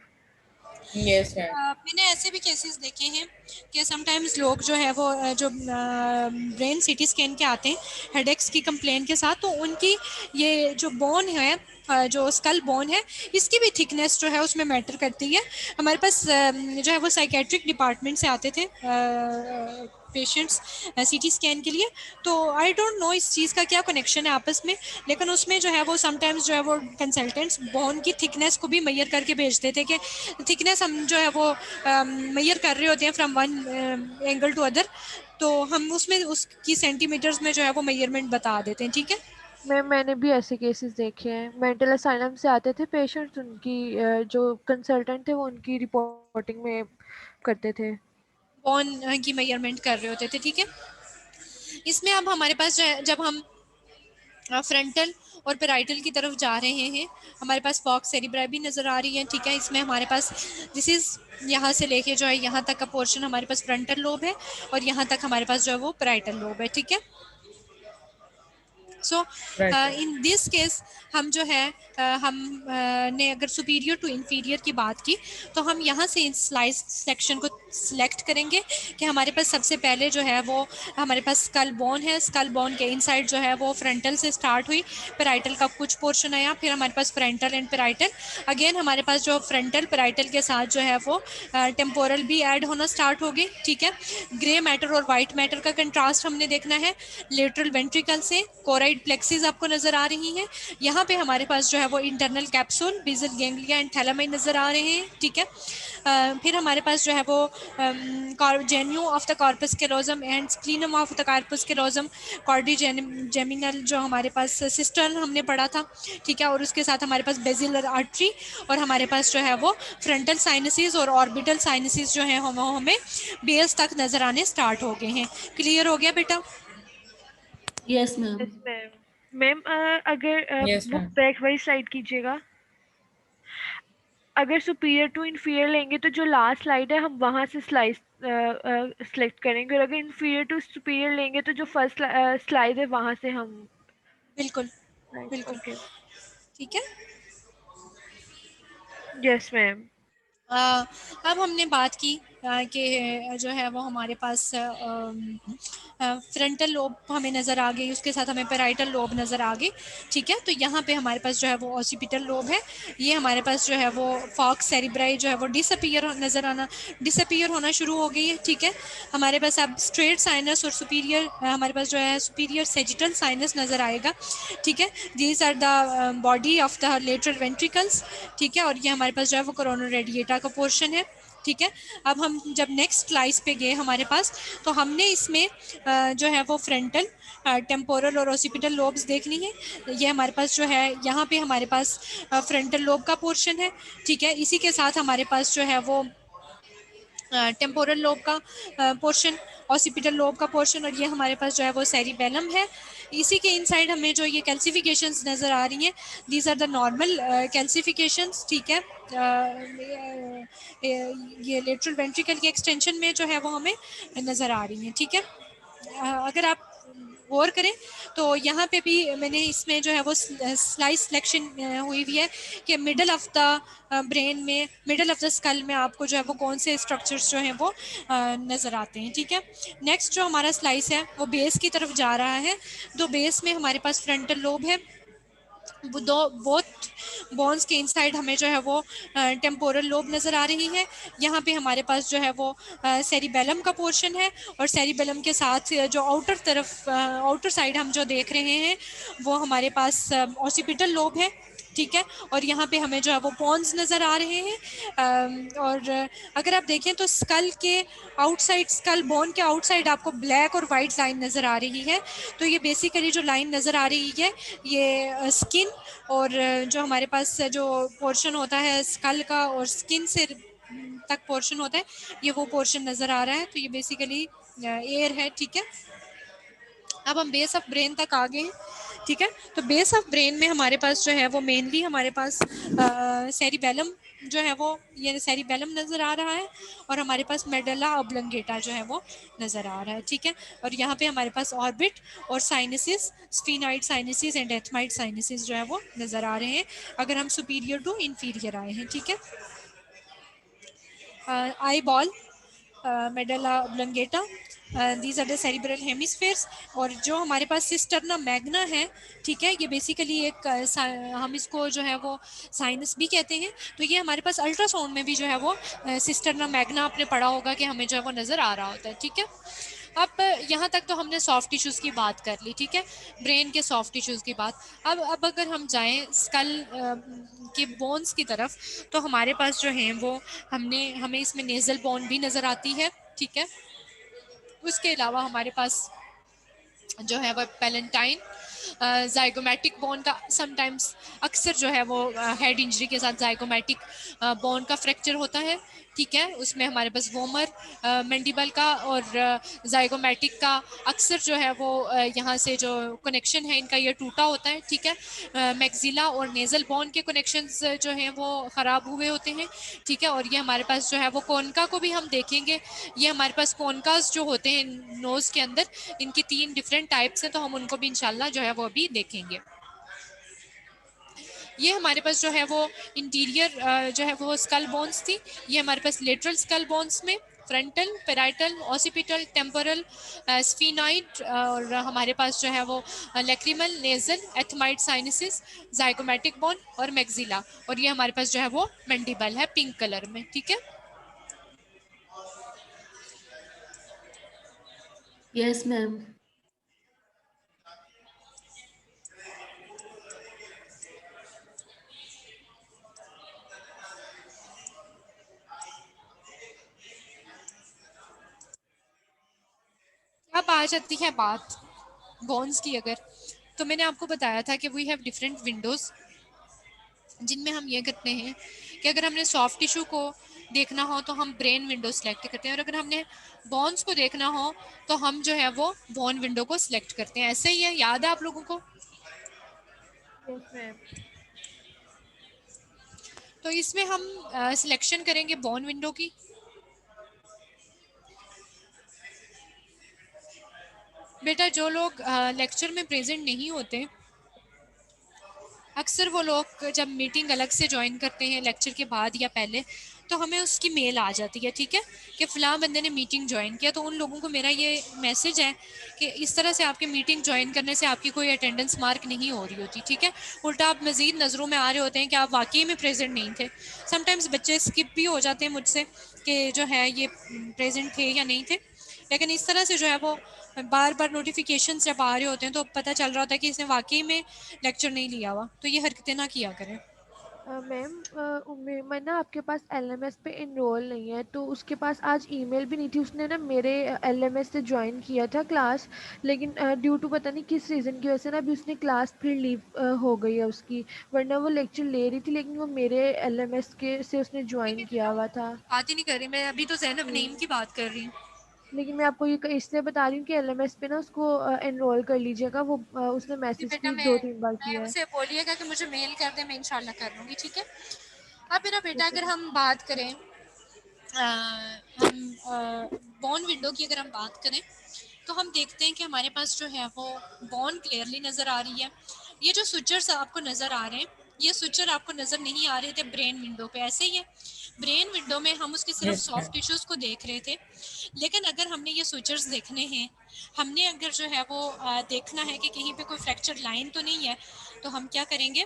Yes ma'am. मैंने ऐसे भी केसेस देखे हैं कि समटाइम्स लोग जो है वो जो ब्रेन सीटी स्कैन के आते हैं हेडेक्स की कंप्लेन के साथ, तो उनकी ये जो बोन है, जो स्कल बोन है, इसकी भी थिकनेस जो है उसमें मैटर करती है। हमारे पास जो है वो साइकेट्रिक डिपार्टमेंट से आते थे पेशेंट्स सीटी स्कैन के लिए, तो आई डोंट नो इस चीज़ का क्या कनेक्शन है आपस में, लेकिन उसमें जो है वो समटाइम्स जो है वो कंसल्टेंट्स बोन की थिकनेस को भी मेजर करके भेजते थे कि थिकनेस हम जो है वो मेजर कर रहे होते हैं from one angle to other, तो हम उसमें उसकी सेंटीमीटर्स में जो है वो मेजरमेंट बता देते हैं, ठीक है। मैम मैंने भी ऐसे केसेस देखे हैं, मेंटल असाइलम से आते थे पेशेंट्स, उनकी जो कंसल्टेंट थे वो उनकी रिपोर्टिंग में करते थे। बोन की मेजरमेंट कर रहे होते थे, ठीक है। इसमें अब हमारे पास जो है, जब हम फ्रंटल और पेराइटल की तरफ जा रहे हैं, हमारे पास फॉक्स सेरिब्रा भी नज़र आ रही है, ठीक है। इसमें हमारे पास दिस इज़ यहाँ से लेके जो है यहाँ तक का पोर्शन हमारे पास फ्रंटल लोब है और यहाँ तक हमारे पास जो है वो पेराइटल लोब है, ठीक है। सो इन दिस केस हम जो है हम ने अगर सुपीरियर टू इंफीरियर की बात की तो हम यहाँ से इन स्लाइस सेक्शन को सिलेक्ट करेंगे कि हमारे पास सबसे पहले जो है वो हमारे पास स्कल बोन है, स्कल बोन के इनसाइड जो है वो फ्रंटल से स्टार्ट हुई, पेराइटल का कुछ पोर्शन आया, फिर हमारे पास फ्रंटल एंड पेराइटल, अगेन हमारे पास जो फ्रंटल पेराइटल के साथ जो है वो टेम्पोरल भी ऐड होना स्टार्ट हो गई, ठीक है। ग्रे मैटर और वाइट मैटर का कंट्रास्ट हमने देखना है। लेटरल वेंट्रिकल से कोराइड प्लेक्सिस आपको नजर आ रही हैं, यहाँ पे हमारे पास जो है वो internal capsule, basal ganglia and thalami नजर आ रहे हैं, ठीक है। फिर हमारे पास जो है वो genu of the corpus callosum and splenium of the corpus callosum, quadrigeminal जो हमारे पास सिस्टर्न हमने पढ़ा था, ठीक है। और उसके साथ हमारे पास बेसिलर आर्टरी और हमारे पास जो है वो फ्रंटल साइनसिस और ऑर्बिटल साइनसिस जो है वो हमें बेस तक नजर आने स्टार्ट हो गए हैं। क्लियर हो गया बेटा? Yes ma'am. Yes ma'am. Ma'am अगर Yes, वो ma'am. बैक वाइज स्लाइड कीजिएगा। अगर सुपीरियर टू इंफीरियर लेंगे तो जो लास्ट स्लाइड है हम वहाँ से स्लाइस सेलेक्ट करेंगे, और अगर इंफीरियर टू सुपीरियर लेंगे तो जो फर्स्ट स्लाइड है वहाँ से हम बिल्कुल बिल्कुल, ओके। ठीक है। Yes ma'am. अब हमने बात की कि जो है वो हमारे पास फ्रंटल लोब हमें नज़र आ गई, उसके साथ हमें पेराइटल लोब नज़र आ गई, ठीक है। तो यहाँ पे हमारे पास जो है वो ऑसिपिटल लोब है, ये हमारे पास जो है वो फॉक्स सेरिब्राई जो है वो डिसअपीयर होना शुरू हो गई है, ठीक है। हमारे पास अब स्ट्रेट साइनस और सुपीरियर हमारे पास जो है सुपीरियर सेजिटल साइनस नज़र आएगा, ठीक है। These are the body of the lateral ventricles, ठीक है। और ये हमारे पास जो है वो कोरोनल रेडिएटा का पोर्शन है, ठीक है। अब हम जब नेक्स्ट स्लाइस पे गए हमारे पास तो हमने इसमें जो है वो फ्रंटल टेम्पोरल और ओसिपिटल लोब्स देखनी है। ये हमारे पास जो है यहाँ पे हमारे पास फ्रंटल लोब का पोर्शन है, ठीक है। इसी के साथ हमारे पास जो है वो टेम्पोरल लोब का पोर्शन, ऑसिपिटल लोब का पोर्शन, और ये हमारे पास जो है वो सेरिबेलम है। इसी के इनसाइड हमें जो ये कैल्सिफिकेशंस नज़र आ रही हैं, these are the normal calcifications, ठीक है। ये लेटरल वेंट्रिकल की एक्सटेंशन में जो है वो हमें नज़र आ रही हैं, ठीक है। अगर आप गौर करें तो यहाँ पे भी मैंने इसमें जो है वो स्लाइस सिलेक्शन हुई हुई है कि मिडल ऑफ द ब्रेन में, मिडल ऑफ द स्कल में आपको जो है वो कौन से स्ट्रक्चर्स जो हैं वो नज़र आते हैं, ठीक है। नेक्स्ट जो हमारा स्लाइस है वो बेस की तरफ जा रहा है। तो बेस में हमारे पास फ्रंटल लोब है, वो दो बोथ बोन्स के इनसाइड हमें जो है वो टेम्पोरल लोब नज़र आ रही है। यहाँ पे हमारे पास जो है वो सेरिबेलम का पोर्शन है, और सेरिबेलम के साथ जो आउटर तरफ आउटर साइड हम जो देख रहे हैं वो हमारे पास ऑसिपिटल लोब है, ठीक है। और यहाँ पे हमें जो है वो पॉन्स नज़र आ रहे हैं। और अगर आप देखें तो स्कल के आउटसाइड, स्कल बोन के आउटसाइड आपको ब्लैक और वाइट लाइन नज़र आ रही है। तो ये बेसिकली जो लाइन नज़र आ रही है ये स्किन और जो हमारे पास जो पोर्शन होता है स्कल का और स्किन से तक पोर्शन होता है, ये वो पोर्शन नज़र आ रहा है। तो ये बेसिकली एयर है, ठीक है। अब हम बेस ऑफ ब्रेन तक आ गए हैं, ठीक है। तो बेस ऑफ ब्रेन में हमारे पास जो है वो मेनली हमारे पास सेरिबेलम जो है वो, ये सेरिबेलम नज़र आ रहा है और हमारे पास मेडुला ऑब्लंगेटा जो है वो नज़र आ रहा है, ठीक है। और यहाँ पे हमारे पास ऑर्बिट और sinuses, sphenoid sinuses and ethmoid sinuses जो है वो नज़र आ रहे हैं अगर हम सुपीरियर टू इंफीरियर आए हैं, ठीक है। Eyeball, medulla oblongata, these are the cerebral hemispheres. और जो हमारे पास सिस्टर्ना मैग्ना है, ठीक है, ये बेसिकली एक हम इसको जो है वो साइनस भी कहते हैं। तो ये हमारे पास अल्ट्रासाउंड में भी जो है वो सिस्टर्ना मैग्ना आपने पढ़ा होगा कि हमें जो है वो नज़र आ रहा होता है, ठीक है। अब यहाँ तक तो हमने सॉफ्ट टिश्यूज़ की बात कर ली, ठीक है, ब्रेन के सॉफ्ट टिश्यूज़ की बात। अब अगर हम जाएं स्कल के बोन्स की तरफ, तो हमारे पास जो हैं वो हमें इसमें नेज़ल बोन भी नज़र आती है, ठीक है। उसके अलावा हमारे पास जो है वो पैलेंटाइन, जाइगोमेटिक बोन का समटाइम्स अक्सर जो है वो हेड इंजरी के साथ जाइगोमेटिक बोन का फ्रैक्चर होता है, ठीक है। उसमें हमारे पास वोमर, मैंडिबल का और जाइगोमेटिक का अक्सर जो है वो यहाँ से जो कनेक्शन है इनका ये टूटा होता है, ठीक है। मैक्सिला और नेज़ल बोन के कनेक्शंस जो हैं वो ख़राब हुए होते हैं, ठीक है। और ये हमारे पास जो है वो कोनका को भी हम देखेंगे। ये हमारे पास कोनकास जो होते हैं नोज़ के अंदर, इनकी 3 डिफरेंट टाइप्स हैं, तो हम उनको भी इंशाल्लाह जो है वो अभी देखेंगे। ये हमारे पास जो है वो इंटीरियर जो है वो स्कल बोन्स थी। ये हमारे पास लेटरल स्कल बोन्स में frontal, parietal, occipital, temporal, sphenoid और हमारे पास जो है वो lacrimal, nasal, ethmoid sinuses, zygomatic bone और मैक्सिला। और ये हमारे पास जो है वो मैंडिबल है पिंक कलर में, ठीक है। Yes ma'am. अब आ जाती है बात बोन्स की। अगर तो मैंने आपको बताया था कि वी हैव डिफरेंट विंडोज़ जिनमें हम ये करते हैं कि अगर हमने सॉफ्ट टिश्यू को देखना हो तो हम ब्रेन विंडो सेलेक्ट करते हैं, और अगर हमने बोन्स को देखना हो तो हम जो है वो बोन विंडो को सिलेक्ट करते हैं। ऐसे ही है, याद है आप लोगों को? Yes ma'am. तो इसमें हम सिलेक्शन करेंगे बोन विंडो की। बेटा जो लोग लेक्चर में प्रेजेंट नहीं होते, अक्सर वो लोग जब मीटिंग अलग से ज्वाइन करते हैं लेक्चर के बाद या पहले, तो हमें उसकी मेल आ जाती है, ठीक है, कि फ़लाँ बंदे ने मीटिंग ज्वाइन किया। तो उन लोगों को मेरा ये मैसेज है कि इस तरह से आपके मीटिंग ज्वाइन करने से आपकी कोई अटेंडेंस मार्क नहीं हो रही होती, ठीक है। उल्टा आप मज़ीद नज़रों में आ रहे होते हैं कि आप वाकई में प्रेजेंट नहीं थे। समटाइम्स बच्चे स्किप भी हो जाते हैं मुझसे कि जो है ये प्रेजेंट थे या नहीं थे, लेकिन इस तरह से जो है वो बार बार नोटिफिकेशन जब आ रहे होते हैं तो पता चल रहा होता है कि इसने वाकई में लेक्चर नहीं लिया हुआ। तो ये हरकतें ना किया करें। मैम मैं ना आपके पास एलएमएस पे इनरोल नहीं है, तो उसके पास आज ईमेल भी नहीं थी। उसने ना मेरे एलएमएस से ज्वाइन किया था क्लास, लेकिन ड्यू टू पता नहीं किस रीज़न की वजह से ना अभी उसने क्लास फिर लीव हो गई है उसकी, वरना वो लेक्चर ले रही थी, लेकिन वो मेरे एलएमएस के से उसने ज्वाइन किया हुआ था। बात ही नहीं कर रही मैं, अभी तो जैनब जी, नईम की बात कर रही हूँ। लेकिन मैं आपको ये इसलिए बता रही हूँ कि एलएमएस पे ना उसको एनरोल कर लीजिएगा। वो उसने जी मैसेज बेटा, भी मैं 2-3 बार मैं किया है। उसे बोलिएगा कि मुझे मेल कर दे, मैं इंशाल्लाह कर लूँगी, ठीक है। अब मेरा बेटा ठीक है। अगर हम बात करें हम बॉन विंडो की अगर हम बात करें तो हम देखते हैं कि हमारे पास जो है वो बॉन क्लियरली नज़र आ रही है। ये जो स्विचर्स आपको नज़र आ रहे हैं, ये स्विचर आपको नज़र नहीं आ रहे थे ब्रेन विंडो पे, ऐसे ही है। ब्रेन विंडो में हम उसके सिर्फ यस सॉफ्ट मैम। टिश्यूज़ को देख रहे थे, लेकिन अगर हमने ये स्विचर्स देखने हैं, हमने अगर जो है वो देखना है कि कहीं पे कोई फ्रैक्चर लाइन तो नहीं है, तो हम क्या करेंगे,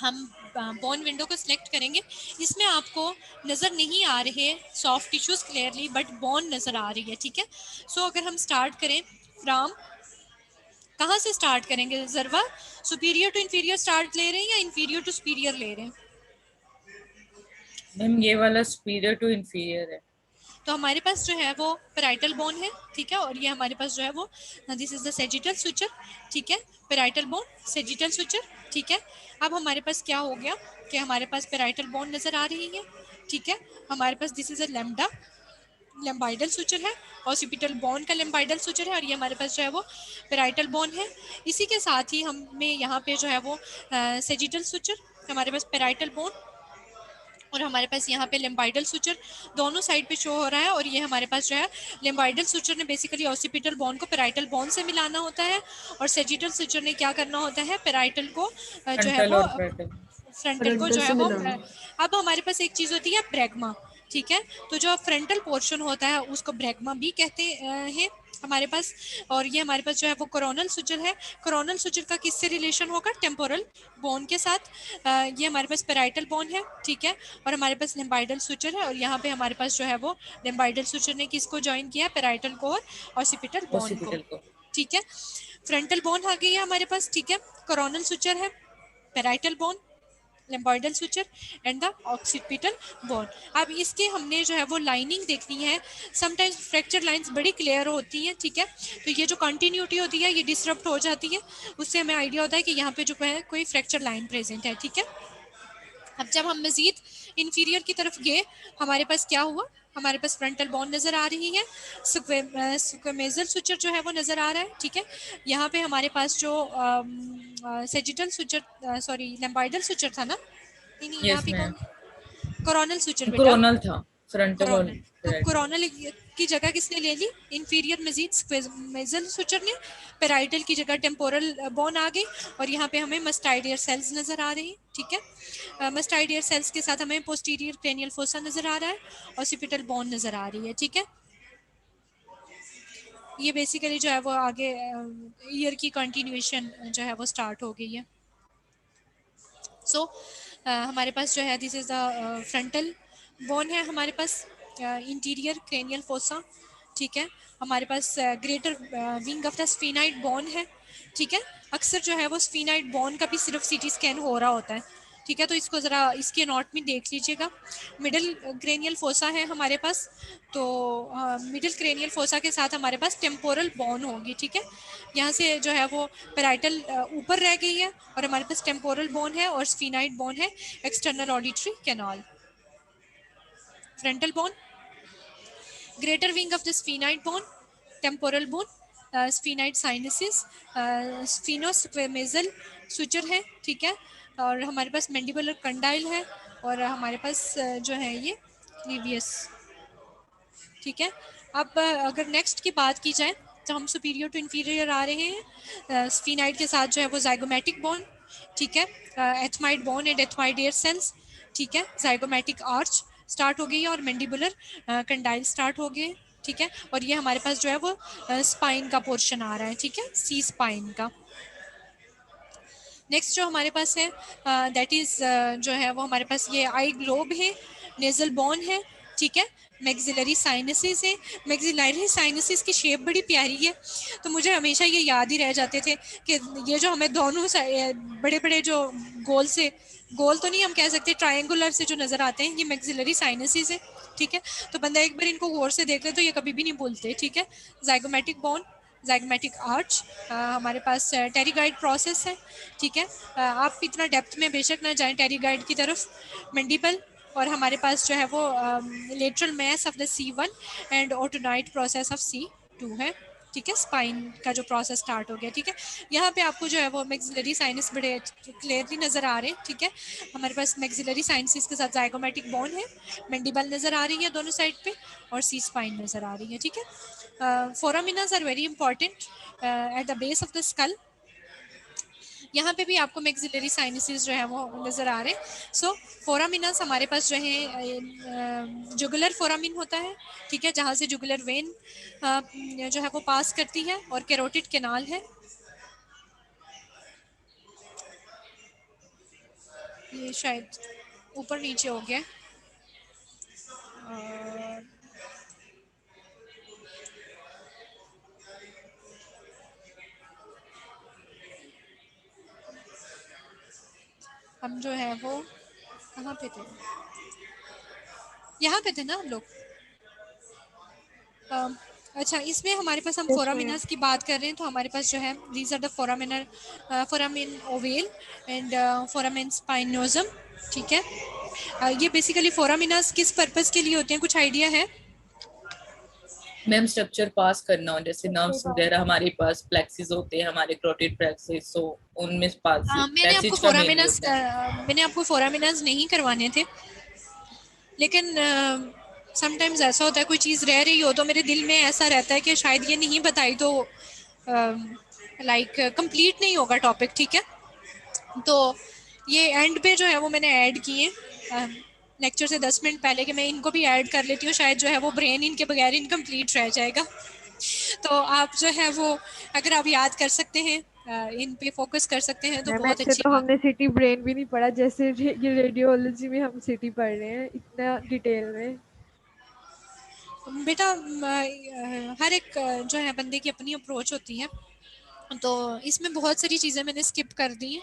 हम बोन विंडो को सिलेक्ट करेंगे। इसमें आपको नज़र नहीं आ रहे soft tissues clearly, but bone नज़र आ रही है, ठीक है। सो अगर हम स्टार्ट करें फ्रॉम कहाँ से स्टार्ट करेंगे जरवा? सुपीरियर टू इंफीरियर स्टार्ट ले रहे हैं या इंफीरियर टू सुपीरियर ले रहे हैं? मैम ये वाला सुपीरियर टू इंफीरियर है। तो हमारे पास जो है वो पेराइटल बोन है, ठीक है, और ये हमारे पास जो है वो this is the sagittal suture, ठीक है, पेराइटल बोन, सेजिटल सुचर, ठीक है। अब हमारे पास क्या हो गया कि हमारे पास पेराइटल बोन नजर आ रही है, ठीक है, हमारे पास this is a lambda lambdoidal suture है, ऑसिपिटल बोन का लैम्बाइडल सुचर है, और ये हमारे पास जो है वो पेराइटल बोन है। इसी के साथ ही हमें यहाँ पे जो है वो सेजिटल सुचर, हमारे पास पेराइटल बोन और हमारे पास यहाँ पे लिम्बाइडल सुचर दोनों साइड पे शो हो रहा है, और ये हमारे पास जो है लिम्बाइडल सुचर ने बेसिकली ऑसिपिटल बोन को पेराइटल बोन से मिलाना होता है, और सेजिटल सुचर ने क्या करना होता है, पेराइटल को जो है फ्रंटल वो और पेराइटल। फ्रंटल को फ्रंटल जो है से वो मिलाना। अब हमारे पास एक चीज होती है ब्रैगमा, ठीक है, तो जो फ्रंटल पोर्शन होता है उसको ब्रैगमा भी कहते हैं हमारे पास। और ये हमारे पास जो है वो कोरोनल सुचर है। कोरोनल सुचर का किससे रिलेशन होगा? टेम्पोरल बोन के साथ। ये हमारे पास पेराइटल बोन है, ठीक है, और हमारे पास लिम्बाइडल सुचर है, और यहाँ पे हमारे पास जो है वो लिम्बाइडल सुचर ने किसको ज्वाइन किया? पेराइटल को और ऑसिपिटल बोन को, ऑसिपिटल को। ठीक है। फ्रंटल बोन आ गई है हमारे पास, ठीक है, कोरोनल सुचर है, parietal bone, lambdoidal suture and the occipital bone. अब इसके हमने जो है वो लाइनिंग देखनी है। समटाइम्स फ्रैक्चर लाइंस बड़ी क्लियर होती हैं, ठीक है, तो ये जो कंटिन्यूटी होती है ये डिसरप्ट हो जाती है, उससे हमें आइडिया होता है कि यहाँ पे जो है कोई फ्रैक्चर लाइन प्रेजेंट है, ठीक है। अब जब हम मजीद इंफीरियर की तरफ गए, हमारे पास क्या हुआ? हमारे पास फ्रंटल बोन नज़र आ रही है, स्क्वेमेजल सुचर जो है वो नज़र आ रहा है, ठीक है। यहाँ पे हमारे पास जो सेजिटल सुचर, सॉरी लैम्बाइडल सुचर था ना, नहीं नहीं, यहाँ यस पे मैम, कौन? कोरोनल सुचर बेटा, कोरोनल था, फ्रंटल और कोरोनल। तो पेराइटल। कोरोनल की जगह किसने ले ली? इंफीरियर मजीद स्क्वेमेजल सुचर ने। पेराइटल की जगह टेम्पोरल बोन आ गई, और यहाँ पे हमें मस्टाइडियर सेल्स नज़र आ रही हैं, ठीक है। मस्टाइडियर सेल्स के साथ हमें पोस्टीरियर क्रेनियल फोसा नज़र आ रहा है, ऑसिपिटल बोन नज़र आ रही है, ठीक है। ये बेसिकली जो है वो आगे ईयर की कंटिन्यूएशन जो है वो स्टार्ट हो गई है। सो हमारे पास जो है this is the frontal bone है, हमारे पास इंटीरियर क्रेनियल फोसा, ठीक है। हमारे पास greater wing of the sphenoid bone है, ठीक है। अक्सर जो है वो स्फीनाइड बोन का भी सिर्फ सीटी स्कैन हो रहा होता है, ठीक है, तो इसको ज़रा इसके नोट में देख लीजिएगा। मिडिल क्रेनियल फोसा है हमारे पास, तो मिडिल क्रेनियल फोसा के साथ हमारे पास टेम्पोरल बोन होगी, ठीक है। यहाँ से जो है वो पेराइटल ऊपर रह गई है, और हमारे पास टेम्पोरल बोन है और स्फीनाइड बोन है, external auditory canal. Frontal bone, greater wing of the sphenoid bone, temporal bone, sphenoid sinuses, sphenosquamosal suture है, ठीक है, और हमारे पास मैंडिबुलर कंडाइल है, और हमारे पास जो है ये क्लीवियस, ठीक है। अब अगर नेक्स्ट की बात की जाए तो हम सुपीरियर टू इंफीरियर आ रहे हैं। स्फीनाइड के साथ जो है वो जाइगोमेटिक बोन, ठीक है, एथमाइड बोन एंड एथमाइड एयर सेल्स, ठीक है, जाइगोमेटिक आर्च स्टार्ट हो गई है, और मैंडिबुलर कंडाइल स्टार्ट हो गए, ठीक है, और ये हमारे पास जो है वो स्पाइन का पोर्शन आ रहा है, ठीक है, सी स्पाइन का। नेक्स्ट जो हमारे पास है दैट इज़ जो है वो हमारे पास ये आई ग्लोब है, नेजल बोन है, ठीक है, मैक्सिलरी साइनसिस है। मैक्सिलरी साइनसिस की शेप बड़ी प्यारी है, तो मुझे हमेशा ये याद ही रह जाते थे कि ये जो हमें दोनों बड़े बड़े जो गोल से, गोल तो नहीं हम कह सकते, ट्रायंगुलर से जो नज़र आते हैं, ये मैक्सिलरी साइनसिस है, ठीक है। तो बंदा एक बार इनको गौर से देख ले तो ये कभी भी नहीं भूलते, ठीक है। जाइगोमेटिक बोन, जाइगमेटिक आर्च, हमारे पास टेरिगाइड प्रोसेस है, ठीक है। आप इतना डेप्थ में बेशक ना जाएं टेरिगाइड की तरफ। मैंडिबल, और हमारे पास जो है वो lateral mass of the C1 and odontoid process of C2 है, ठीक है। स्पाइन का जो प्रोसेस स्टार्ट हो गया, ठीक है। यहाँ पे आपको जो है वो मैक्सिलरी साइनस बड़े क्लियरली नज़र आ रहे हैं, ठीक है। हमारे पास मैक्सिलरी साइनसिस के साथ जाइगोमेटिक बोन है, मैंडिबल नज़र आ रही है दोनों साइड पे, और सी स्पाइन नज़र आ रही है, ठीक है। Foraminas are very important at the base of the skull. यहाँ पे भी आपको मैक्सिलरी साइनसिस जो है वो नज़र आ रहे हैं। सो फोरामिनस हमारे पास जो है जुगुलर फोरामिन होता है, ठीक है, जहाँ से जुगुलर वेन जो है वो पास करती है, और कैरोटिड कैनाल है। ये शायद ऊपर नीचे हो गया, और हम जो है वो कहाँ पे थे, यहाँ पे थे ना हम लोग। अच्छा, इसमें हमारे पास हम Yes, फोरामिनास की बात कर रहे हैं, तो हमारे पास जो है these are the foramina, foramen ovale and foramen spinosum, ठीक है। ये बेसिकली फोरामिनास किस पर्पस के लिए होते हैं, कुछ आइडिया है? मैम स्ट्रक्चर पास करना हो, जैसे Structure नर्व्स pass वगैरह हमारे पास प्लेक्सिस होते हैं, हमारे कैरोटिड प्लेक्सिस, सो उनमें पैसेज का मेनली होता है। मैंने आपको फोरामिनास नहीं करवाने थे, लेकिन समटाइम्स ऐसा होता है कोई चीज़ रह रही हो तो मेरे दिल में ऐसा रहता है कि शायद ये नहीं बताई तो लाइक कंप्लीट नहीं होगा टॉपिक, ठीक है। तो ये एंड पे जो है वो मैंने ऐड किए लेक्चर से 10 मिनट पहले, कि मैं इनको भी ऐड कर लेती हूँ, शायद जो है वो ब्रेन इनके बगैर इनकम्प्लीट रह जाएगा। तो आप जो है वो अगर आप याद कर सकते हैं, इन पे फोकस कर सकते हैं तो मैम बहुत ऐसे अच्छी तो बात। हमने सिटी ब्रेन भी नहीं पढ़ा जैसे ये रेडियोलॉजी में हम सिटी पढ़ रहे हैं इतना डिटेल में। बेटा हर एक जो है बंदे की अपनी अप्रोच होती है, तो इसमें बहुत सारी चीज़ें मैंने स्किप कर दी हैं।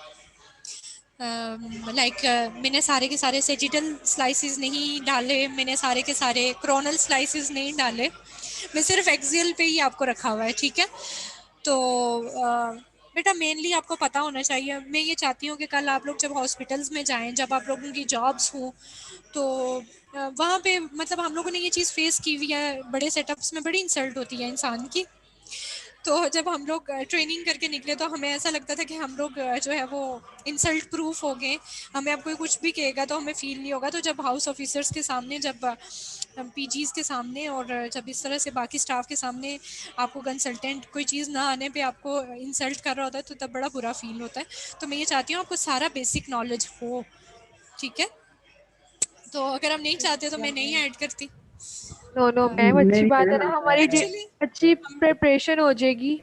लाइक मैंने सारे के सारे सेजिटल स्लाइसिस नहीं डाले, मैंने सारे के सारे क्रोनल स्लाइसिस नहीं डाले, मैं सिर्फ एक्सियल पे ही आपको रखा हुआ है, ठीक है। तो बेटा मेनली आपको पता होना चाहिए, मैं ये चाहती हूँ कि कल आप लोग जब हॉस्पिटल्स में जाएं, जब आप लोगों की जॉब्स हों, तो वहाँ पे मतलब हम लोगों ने ये चीज़ फेस की हुई है, बड़े सेटअप्स में बड़ी इंसल्ट होती है इंसान की। तो जब हम लोग ट्रेनिंग करके निकले तो हमें ऐसा लगता था कि हम लोग जो है वो इंसल्ट प्रूफ हो गए, हमें अब कोई कुछ भी कहेगा तो हमें फील नहीं होगा। तो जब हाउस ऑफिसर्स के सामने, जब पीजीज के सामने और जब इस तरह से बाकी स्टाफ के सामने आपको कंसल्टेंट कोई चीज़ ना आने पे आपको इंसल्ट कर रहा होता है तो तब बड़ा बुरा फील होता है। तो मैं ये चाहती हूँ आपको सारा बेसिक नॉलेज हो, ठीक है। तो अगर हम नहीं चाहते तो मैं नहीं ऐड करती। नो नो मैम अच्छी नहीं बात है मैम ना, आप हमारी एक्चुअली अच्छी प्रिपरेशन हो जाएगी।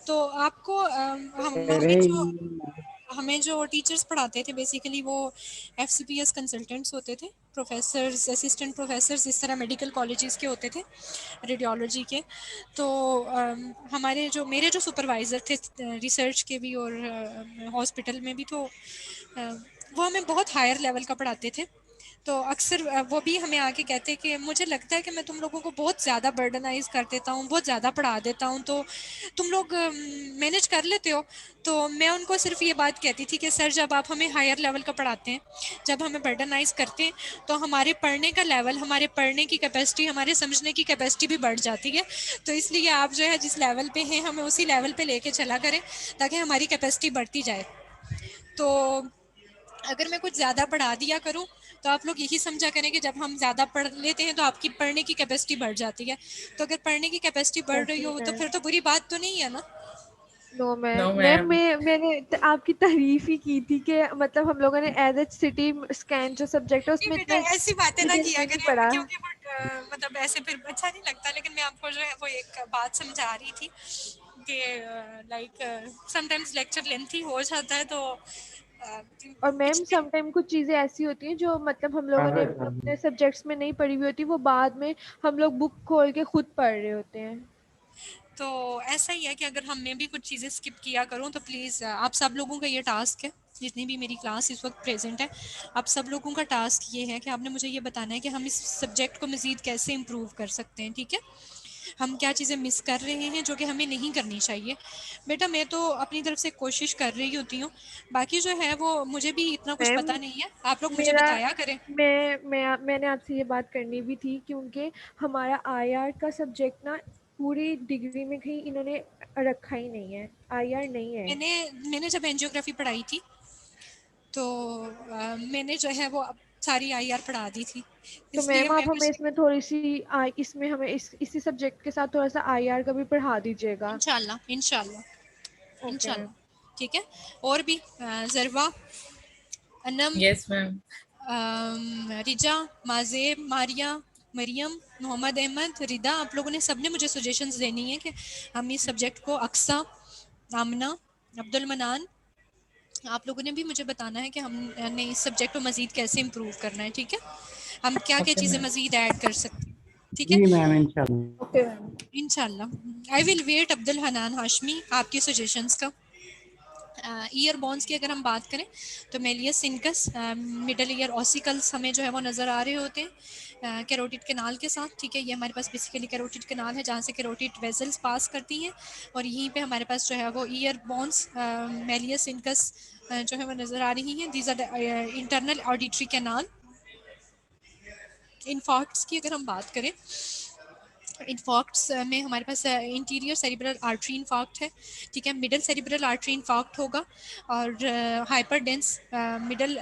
तो आपको कह रहे हमें जो टीचर्स पढ़ाते थे बेसिकली वो एफसीपीएस कंसल्टेंट्स होते थे, प्रोफेसर्स, असिस्टेंट प्रोफेसर्स इस तरह मेडिकल कॉलेजेस के होते थे, रेडियोलॉजी के। तो हमारे जो मेरे जो सुपरवाइज़र थे रिसर्च के भी और हॉस्पिटल में भी, तो वो हमें बहुत हायर लेवल का पढ़ाते थे। तो अक्सर वो भी हमें आके कहते कि मुझे लगता है कि मैं तुम लोगों को बहुत ज़्यादा बर्डनाइज कर देता हूँ, बहुत ज़्यादा पढ़ा देता हूँ, तो तुम लोग मैनेज कर लेते हो। तो मैं उनको सिर्फ ये बात कहती थी कि सर जब आप हमें हायर लेवल का पढ़ाते हैं, जब हमें बर्डनाइज करते हैं, तो हमारे पढ़ने का लेवल, हमारे पढ़ने की कैपेसिटी, हमारे समझने की कैपेसिटी भी बढ़ जाती है। तो इसलिए आप जो है जिस लेवल पे हैं हमें उसी लेवल पे लेके चला करें ताकि हमारी कैपेसिटी बढ़ती जाए। तो अगर मैं कुछ ज़्यादा पढ़ा दिया करूँ तो आप लोग यही समझा करें कि जब हम ज़्यादा पढ़ लेते हैं तो आपकी पढ़ने की कैपेसिटी बढ़ जाती है। तो अगर पढ़ने की कैपेसिटी बढ़ रही कैसे हो तो मैम? फिर तो बुरी बात तो नहीं है ना। No no ma'am, ma'am. मैंने आपकी तारीफ ही की थी कि मतलब हम लोगों ने एज ए सिटी स्कैन जो सब्जेक्ट है नहीं उसमें बेटा इतने ऐसी बातें ना डिटेल किया में नहीं करें, पढ़ा। क्योंकि मतलब ऐसे फिर अच्छा नहीं लगता। लेकिन मैं आपको जो है वो एक बात समझा रही थी कि लाइक समटाइम्स लेक्चर लेंथी हो जाता है, तो और मैम पिछले समटाइम कुछ चीज़ें ऐसी होती हैं जो मतलब हम लोगों ने अपने सब्जेक्ट्स में नहीं पढ़ी हुई होती, वो बाद में हम लोग बुक खोल के खुद पढ़ रहे होते हैं। तो ऐसा ही है कि अगर हम मैं भी कुछ चीज़ें स्किप किया करूँ तो प्लीज़ आप सब लोगों का ये टास्क है, जितनी भी मेरी क्लास इस वक्त प्रेजेंट है, आप सब लोगों का टास्क ये है कि आपने मुझे ये बताना है कि हम इस सब्जेक्ट को मज़ीद कैसे इम्प्रूव कर सकते हैं, ठीक है। हम क्या चीज़ें मिस कर रहे हैं जो कि हमें नहीं करनी चाहिए। बेटा मैं तो अपनी तरफ से कोशिश कर रही होती हूँ, बाकी जो है वो मुझे भी इतना कुछ मैम पता नहीं है, आप लोग मुझे मेरा बताया करें। मैंने आपसे ये बात करनी भी थी क्योंकि हमारा आईआर का सब्जेक्ट ना पूरी डिग्री में कहीं इन्होंने रखा ही नहीं है, आईआर नहीं है। मैंने मैंने जब एंजियोग्राफी पढ़ाई थी तो मैंने जो है वो सारी आईआर पढ़ा दी थी, तो इसलिए मैम मैं आप हमें कुछ इसमें थोड़ी सी इसमें हमें इसी सब्जेक्ट के साथ थोड़ा सा आईआर का भी पढ़ा दीजिएगा। इंशाल्लाह इंशाल्लाह ओके मैम। इंशाल्लाह, ठीक है। और भी जरवा, अनम, यस मैम। रिजा, माजेब, मारिया, मरियम, मोहम्मद अहमद, रिदा, आप लोगों ने सबने मुझे सजेशंस देनी है कि हम इस सब्जेक्ट को, अक्सा, आमना, अब्दुल मनान, आप लोगों ने भी मुझे बताना है कि हमने इस सब्जेक्ट को मज़ीद कैसे इम्प्रूव करना है, ठीक है। हम क्या क्या ओके चीज़ें मैम। मज़ीद ऐड कर सकते हैं, ठीक है। जी मैम इंशाल्लाह। Okay ma'am. इंशाल्लाह I will wait Abdul Hanan Hashmi आपके सजेशंस का। ईयर बोन्स की अगर हम बात करें तो मेलियस सिनकस, मिडल ईयर ऑसिकल्स हमें जो है वो नज़र आ रहे होते हैं कैरोटिड कैनाल के साथ। ठीक है, ये हमारे पास बेसिकली कैरोटिड कैनाल है जहाँ से कैरोटिड वेजल्स पास करती हैं और यहीं पे हमारे पास जो है वो ईयर बोन्स मेलियस सिनकस जो है वो नज़र आ रही हैं। These are internal auditory canal. Infarcts की अगर हम बात करें, इन्फार्क्ट्स में हमारे पास इंटीरियर सेरिब्रल आर्टरी इन्फार्क्ट है। ठीक है, मिडल सेरिब्रल आर्टरी इन्फार्क्ट होगा और hyperdense middle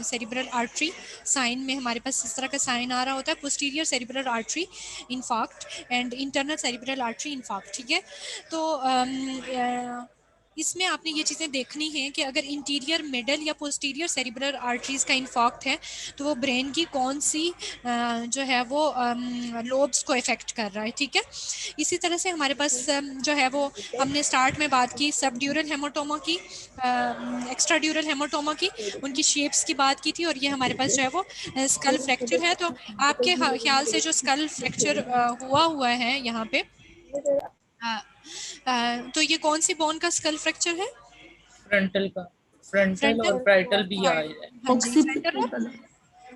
cerebral artery sign में हमारे पास इस तरह का साइन आ रहा होता है, posterior cerebral artery infarct and internal cerebral artery infarct. ठीक है, तो इसमें आपने ये चीज़ें देखनी हैं कि अगर इंटीरियर मिडल या पोस्टीरियर सेरिब्रल आर्टरीज का इन्फॉक्ट है तो वो ब्रेन की कौन सी जो है वो लोब्स को इफेक्ट कर रहा है। ठीक है, इसी तरह से हमारे पास जो है वो हमने स्टार्ट में बात की सब ड्यूरल हेमाटोमा की, एक्स्ट्रा ड्यूरल हेमाटोमा की, उनकी शेप्स की बात की थी और ये हमारे पास जो है वो स्कल फ्रैक्चर है। तो आपके ख्याल से जो स्कल फ्रैक्चर हुआ है यहाँ पे, तो ये कौन सी बोन का स्कल फ्रैक्चर है? फ्रंटल का, फ्रंटल फ्रंटल, और पैराइटल भी आ हाँ है। हाँ जी,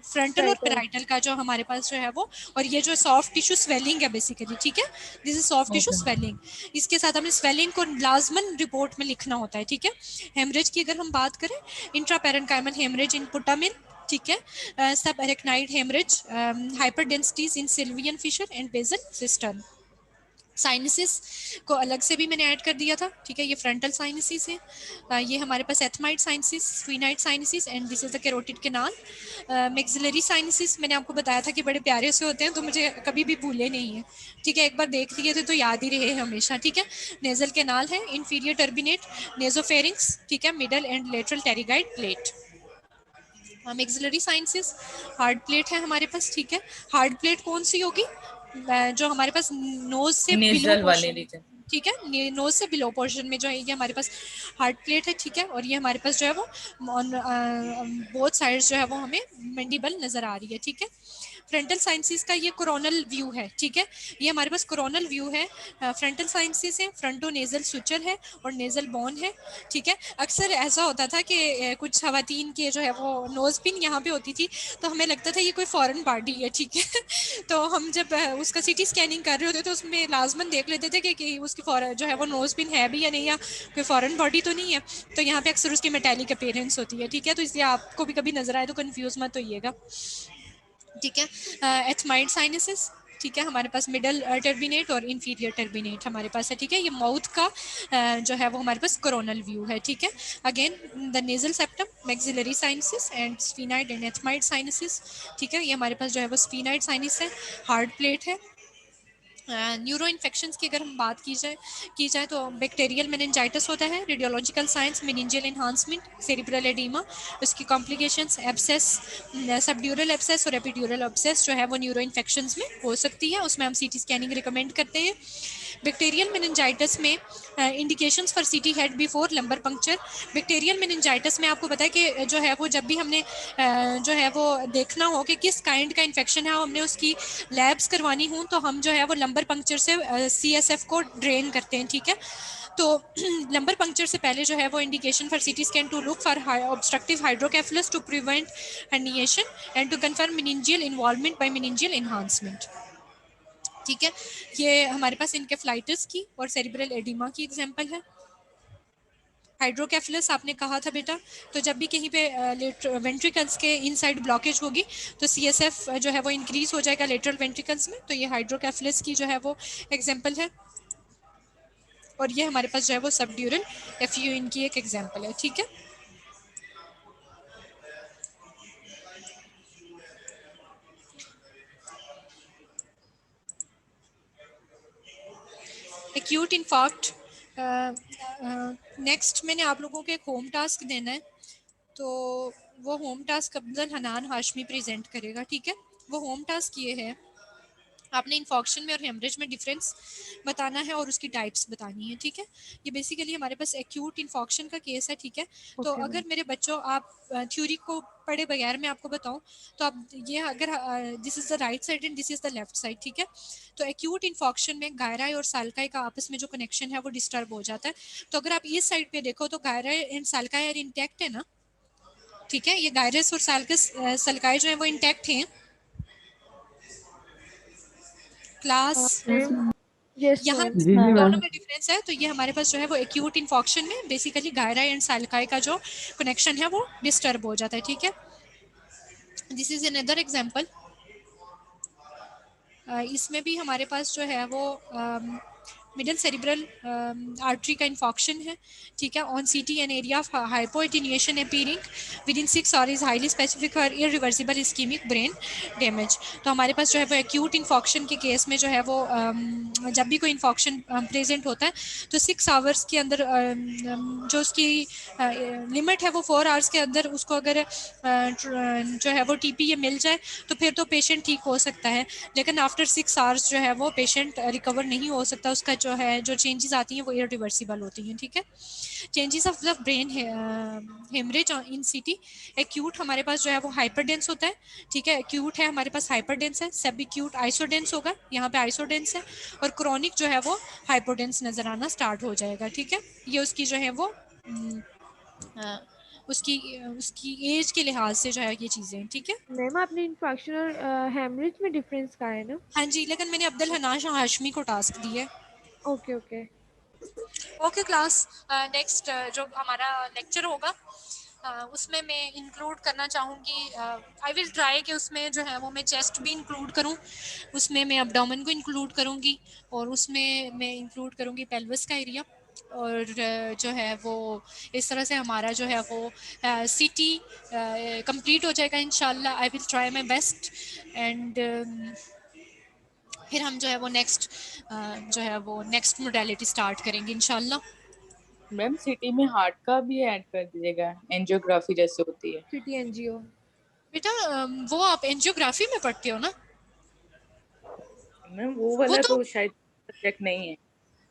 फ्रंटल और पैराइटल का जो हमारे पास जो है वो, और ये जो सॉफ्ट टिश्यू स्वेलिंग है बेसिकली। ठीक है, this is soft tissue okay. Swelling. इसके साथ हमें स्वेलिंग को लाजमन रिपोर्ट में लिखना होता है। ठीक है, हेमरेज की अगर हम बात करें, इंट्रापेरेन्काइमल हेमरेज इन पुटामिन। ठीक है, subarachnoid hemorrhage, hyper densities in Sylvian fissure and basal system. Sinuses को अलग से भी मैंने ऐड कर दिया था। ठीक है, ये फ्रंटल साइनसिस है, ये हमारे पास ethmoid sinuses, sphenoid sinuses and this is the carotid canal. Maxillary sinuses मैंने आपको बताया था कि बड़े प्यारे से होते हैं, तो मुझे कभी भी भूले नहीं है। ठीक है, एक बार देख लिए थे तो याद ही रहे हमेशा। ठीक है, नेजल कैनाल है, इंफीरियर टर्बिनेट, नेजोफेरिंग्स। ठीक है, middle and lateral pterygoid plate. Maxillary sinuses, hard plate है हमारे पास। ठीक है, हार्ड प्लेट कौन सी होगी? जो हमारे पास नोज से बिलो नेजल वाले पोर्शन। रीजन। ठीक है, नोज से बिलो पोर्शन में जो है ये हमारे पास हार्ड प्लेट है। ठीक है, और ये हमारे पास जो है वो ऑन बोथ साइड्स जो है वो हमें मैंडिबल नजर आ रही है। ठीक है, फ्रंटल साइंसिस का ये कोरोनल व्यू है। ठीक है, ये हमारे पास कोरोनल व्यू है। फ्रंटल साइंसिस है, फ्रंटो नेजल सुचर है और नेजल बोन है। ठीक है, अक्सर ऐसा होता था कि कुछ खवातीन के जो है वो नोज पिन यहाँ पे होती थी तो हमें लगता था ये कोई फॉरेन पार्टी है। ठीक है तो हम जब उसका सिटी स्कैनिंग कर रहे होते तो उसमें लाजमन देख लेते थे कि उसकी जो है वो नोज पिन है भी या नहीं, या कोई फॉरेन बॉडी तो नहीं है। तो यहाँ पे अक्सर उसकी मेटालिक अपीयरेंस होती है। ठीक है, तो इसलिए आपको भी कभी नजर आए तो कंफ्यूज मत होइएगा। ठीक है, एथमाइड साइनसिस। ठीक है, हमारे पास मिडल टर्बिनेट और इंफीरियर टर्बिनेट हमारे पास है। ठीक है, ये माउथ का जो है वो हमारे पास कोरोनल व्यू है। ठीक है, again the nasal septum, maxillary sinuses and sphenoid and ethmoid sinuses. ठीक है, ये हमारे पास जो है वो स्फीनाइड साइनस है, हार्ड प्लेट है। न्यूरो इन्फेक्शंस की अगर हम बात की जाए तो बैक्टीरियल मेनिंजाइटिस होता है, radiological signs meningeal enhancement, cerebral oedema, उसकी कॉम्प्लिकेशंस एब्सेस, सबड्यूरल एब्सेस और एपिड्यूरल एब्सेस जो है वो न्यूरो इन्फेक्शंस में हो सकती है, उसमें हम सीटी स्कैनिंग रिकमेंड करते हैं। बैक्टीरियल मेनिंजाइटिस में इंडिकेशंस फॉर सीटी head before lumbar puncture. Bacterial meningitis में आपको पता है कि जो है वो जब भी हमने जो है वो देखना हो कि किस काइंड का इन्फेक्शन है, हमने उसकी लैब्स करवानी हो तो हम जो है वो लंबर पंक्चर से CSF को ड्रेन करते हैं। ठीक है, तो लंबर पंक्चर से पहले जो है वो indication for CT scan to look for obstructive hydrocephalus to prevent herniation and to confirm meningeal involvement by meningeal enhancement. ठीक है, ये हमारे पास इनकेफ्लाइटिस की और सेरिब्रल एडिमा की एग्जांपल है। हाइड्रोकेफलस आपने कहा था बेटा, तो जब भी कहीं पे वेंट्रिकल्स के इनसाइड ब्लॉकेज होगी तो CSF जो है वो इंक्रीज हो जाएगा लेटरल वेंट्रिकल्स में, तो ये हाइड्रोकेफलस की जो है वो एग्जांपल है। और ये हमारे पास जो है वो सबड्यूरल FU इनकी एक एग्जांपल है। ठीक है, एक्यूट इन्फार्क्ट। नेक्स्ट मैंने आप लोगों को एक होम टास्क देना है, तो वो home task Afzal Hanan Hashmi present करेगा। ठीक है, वो होम टास्क ये है आपने इन्फॉक्शन में और हेमरेज में डिफरेंस बताना है और उसकी टाइप्स बतानी है, ठीक है। ये बेसिकली हमारे पास एक्यूट इन्फॉक्शन का केस है, ठीक है। तो ओके अगर मेरे बच्चों आप थ्योरी को पढ़े बगैर मैं आपको बताऊं तो आप ये अगर this is the right side and this is the left side, ठीक है। तो एक्यूट इन्फॉक्शन में गायराई और साल्काई का आपस में जो कनेक्शन है वो डिस्टर्ब हो जाता है। तो अगर आप इस साइड पे देखो तो गायराई एंड साल्काई आर इंटैक्ट है ना, ठीक है। ये गायरस और साल्कस सल्काई जो है वो इंटैक्ट हैं क्लास। Yes ma'am. यस यहाँ मैम। जी जी मैम दोनों मैम। में डिफरेंस है। तो ये हमारे पास जो है वो एक्यूट इन्फॉक्शन में बेसिकली गायरा एंड साल्काई का जो कनेक्शन है वो डिस्टर्ब हो जाता है, ठीक है। This is another example. इसमें भी हमारे पास जो है वो मिडल सेरिब्रल आर्टरी का इन्फॉक्शन है, ठीक है। On CT an area of hypoattenuation appearing within 6 hour is highly specific और इरिवर्सिबल इस्कीमिक ब्रेन डैमेज। तो हमारे पास जो है वो एक्यूट इन्फॉक्शन के केस में जो है वो जब भी कोई इन्फॉक्शन प्रेजेंट होता है तो 6 आवर्स के अंदर जो उसकी लिमिट है वो 4 आवर्स के अंदर उसको अगर जो है वो टीपी ये मिल जाए तो फिर तो पेशेंट ठीक हो सकता है। लेकिन आफ्टर 6 आवर्स जो है वो पेशेंट रिकवर नहीं हो सकता। उसका जो है जो चेंजेस आती हैं वो इरिवर्सिबल होती हैं, ठीक है। Changes of the brain haemorrhage in CT. Acute हमारे पास जो है वो हाइपरडेंस होता है, ठीक है। एक्यूट है हमारे पास हाइपरडेंस है, सब एक्यूट आइसोडेंस होगा, यहाँ पे आइसोडेंस है। और क्रोनिक जो है वो हाइपोडेंस नजर आना स्टार्ट हो जाएगा, ठीक है। ये उसकी जो है वो उसकी उसकी एज के लिहाज से जो है ये चीज़ें, ठीक है। मैम आपने इन्फेक्शन और हेमरेज में डिफरेंस कहा है ना? हाँ जी, लेकिन मैंने अब्दुल हनान हाशमी को टास्क दी है। Okay okay. Okay class, next जो हमारा लेक्चर होगा उसमें मैं इंक्लूड करना चाहूँगी, आई विल ट्राई कि उसमें जो है वो मैं चेस्ट भी इंक्लूड करूँ, उसमें मैं अब्डोमेन को इंक्लूड करूँगी और उसमें मैं इंक्लूड करूँगी पेल्विस का एरिया। और जो है वो इस तरह से हमारा जो है वो सीटी कंप्लीट हो जाएगा इंशाल्लाह। I will try my best and फिर हम जो है वो नेक्स्ट जो है वो नेक्स्ट मोडेलिटी स्टार्ट करेंगे इंशाल्लाह। मैम सिटी में हार्ट का भी ऐड कर दीजिएगा, एंजियोग्राफी जैसे होती है। City NGO. बेटा वो आप एंजियोग्राफी में पढ़ते हो ना? मैम वो वो वाला तो तो शायद सब्जेक्ट नहीं है।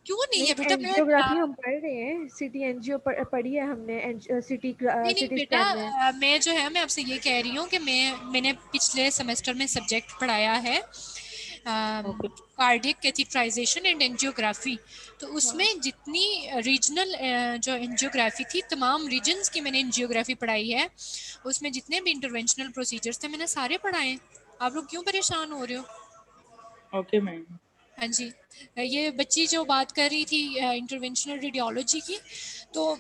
क्यों नहीं नहीं है बेटा? मैं एंजियोग्राफी हम पढ़ रहे हैं, सिटी एनजीओ पढ़ी है हमने, सिटी नहीं नहीं सिटी बेटा, स्कैन में। मैं जो है मैं आपसे ये कह रही हूँ कि मैंने पिछले सेमेस्टर में सब्जेक्ट पढ़ाया है okay. Cardiac catheterisation and angiography. तो हाँ उसमें जितनी रीजनल जो एंजियोग्राफी थी, तमाम रीजन्स की मैंने एंजियोग्राफी पढ़ाई है। उसमें जितने भी इंटरवेंशनल प्रोसीजर्स थे मैंने सारे पढ़ाए हैं। आप लोग क्यों परेशान हो रहे हो? Okay ma'am. हाँ जी। ये बच्ची जो बात कर रही थी इंटरवेंशनल रेडियोलॉजी की, तो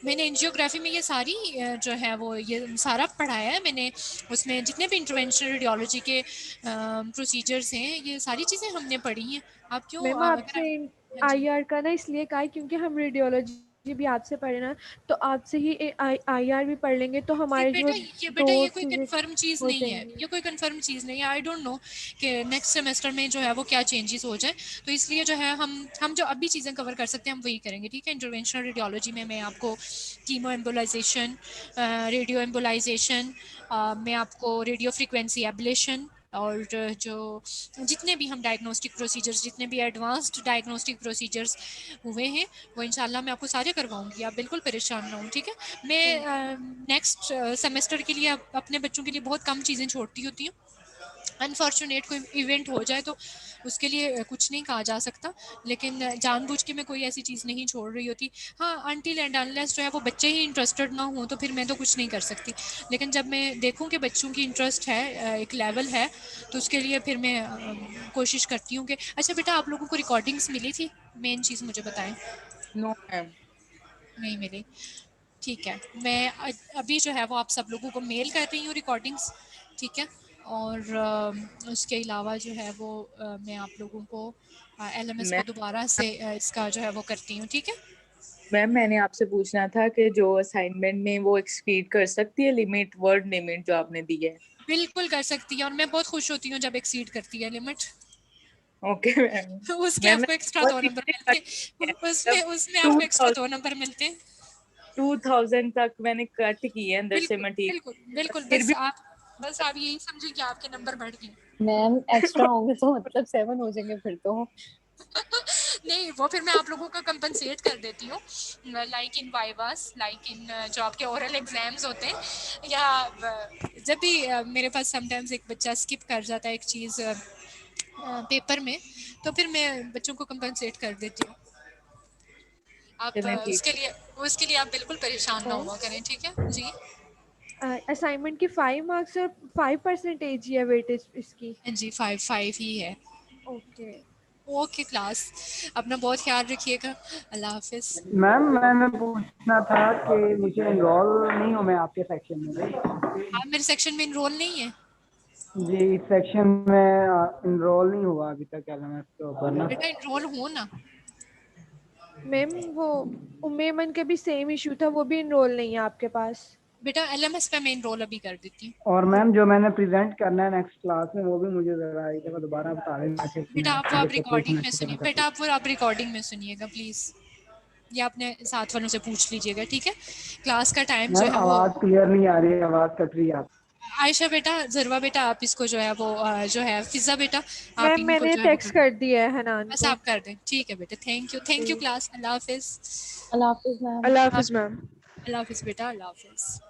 मैंने एंजियोग्राफी में ये सारी जो है वो ये सारा पढ़ाया है मैंने। उसमें जितने भी इंटरवेंशनल रेडियोलॉजी के प्रोसीजर्स हैं ये सारी चीज़ें हमने पढ़ी हैं। आप क्यों मैम अगर आपसे हाँ जी। आईआर का ना इसलिए कहा है क्योंकि हम रेडियोलॉजी भी आपसे पढ़े ना, तो आपसे ही आईआर भी पढ़ लेंगे तो ये हमारे जो बेटा ये दो बेटा ये कोई चीजें कंफर्म चीज़ हो नहीं है, जाएंगी। ये कोई कंफर्म चीज़ नहीं है। आई डोंट नो कि नेक्स्ट सेमेस्टर में जो है वो क्या चेंजेस हो जाए। तो इसलिए जो है हम जो अभी चीज़ें कवर कर सकते हैं हम वही करेंगे, ठीक है। इंटरवेंशनल रेडियोलॉजी में मैं आपको कीमो एम्बोलाइजेशन, रेडियो एम्बोलाइजेशन, मैं आपको रेडियो फ्रिक्वेंसी एब्लेशन और जो जितने भी हम डायग्नोस्टिक प्रोसीजर्स, जितने भी एडवांस्ड डायग्नोस्टिक प्रोसीजर्स हुए हैं वो इंशाल्लाह मैं आपको सारे करवाऊंगी। आप बिल्कुल परेशान ना हो, ठीक है। मैं नेक्स्ट सेमेस्टर के लिए अपने बच्चों के लिए बहुत कम चीज़ें छोड़ती होती हूँ। अनफॉर्चुनेट कोई इवेंट हो जाए तो उसके लिए कुछ नहीं कहा जा सकता, लेकिन जानबूझ के मैं कोई ऐसी चीज़ नहीं छोड़ रही होती। हाँ, अनटिल एंड अनलेस जो है वो बच्चे ही इंटरेस्टेड ना हो तो फिर मैं तो कुछ नहीं कर सकती। लेकिन जब मैं देखूँ कि बच्चों की इंटरेस्ट है, एक लेवल है, तो उसके लिए फिर मैं कोशिश करती हूँ कि अच्छा बेटा आप लोगों को रिकॉर्डिंग्स मिली थी? मेन चीज़ मुझे बताएं। No ma'am. नहीं मिली? ठीक है। मैं अभी जो है वो आप सब लोगों को मेल कर रही हूँ रिकॉर्डिंग्स, ठीक है। और उसके अलावा जो है वो मैं आप लोगों को एलएमएस मैं पे दोबारा से इसका जो है वो करती हूँ, ठीक है। मैम मैंने आपसे पूछना था कि जो असाइनमेंट में वो एक्सपीड कर सकती है लिमिट, वर्ड लिमिट जो आपने दी है। बिल्कुल कर सकती है और मैं बहुत खुश होती हूँ जब एक्सीड करती है लिमिट। Okay ma'am. उसके मैम आपको एक्स्ट्रा बहुत 2 नंबर चीजें मिलते कट की हैं, हैं, उसमें मतलब उसमें टू आपको एक्स्ट्रा 2 नंबर मिलते हैं। 2000 तक मैंने कट की है अंदर से बिल्कुल मटेरियल। बिल्कुल बिल्कुल, फिर भी बस आप यही समझिए कि आपके नंबर बढ़ गए। मैम एक्स्ट्रा होंगे तो मतलब 7 हो जाएंगे फिर तो। नहीं, वो फिर मैं आप लोगों का कंपनसेट कर देती हूँ, like in vivas, like in जो आपके ओरल एग्जाम्स होते हैं, या जब भी मेरे पास समटाइम्स एक बच्चा स्किप कर जाता है एक चीज़ पेपर में, तो फिर मैं बच्चों को कंपनसेट कर देती हूँ। आप चलें ठीक उसके लिए आप बिल्कुल परेशान ना हुआ करें, ठीक है जी। असाइनमेंट की 5 मार्क्स और 5% ही है वेटेज इसकी। जी 5 ही है। ओके। ओके क्लास, अपना बहुत ख्याल रखिएगा। अल्लाह हाफिज। मैम मैंने पूछना था कि मुझे एनरोल नहीं हूँ मैं आपके सेक्शन में। आप मेरे सेक्शन में इनरोल नहीं है? जी इस सेक्शन में इनरोल नहीं हुआ अभी तक एलएमएस के ऊपर ना। बेटा इनरोल हो ना। मैम वो उम्मेमन के भी सेम इशू था, वो भी इनरोल नहीं है आपके पास। बेटा एलएमएस पे मैं इनरोल अभी कर देती हूँ। और मैम जो मैंने प्रेजेंट करना है नेक्स्ट क्लास में वो भी मुझे जरा एक दफा दोबारा बता देना कि बेटा मैं आप वो आप प्रिपरेशन रिकॉर्डिंग में अच्छी तरह सुनिए, कर बेटा सकूं। आप वो आप रिकॉर्डिंग में सुनिएगा प्लीज़, या अपने साथ वालों से पूछ लीजिएगा, ठीक है। क्लास का टाइम जो मैम है वो, आवाज क्लियर नहीं आ रही है, आवाज कट रही है आप। आयशा बेटा, जरवा बेटा, आप इसको जो है वो जो है फिजा बेटा, आप मैम इनको मैंने जो है वो कर टेक्स्ट दें। कर दिया है हनान बस को। आप कर दें, ठीक है बेटा। Thank you class. अल्लाह हाफिज। अल्लाह हाफिज मैम। अल्लाह आप हाफिज मैम। अल्लाह हाफिज बेटा, अल्लाह हाफिज।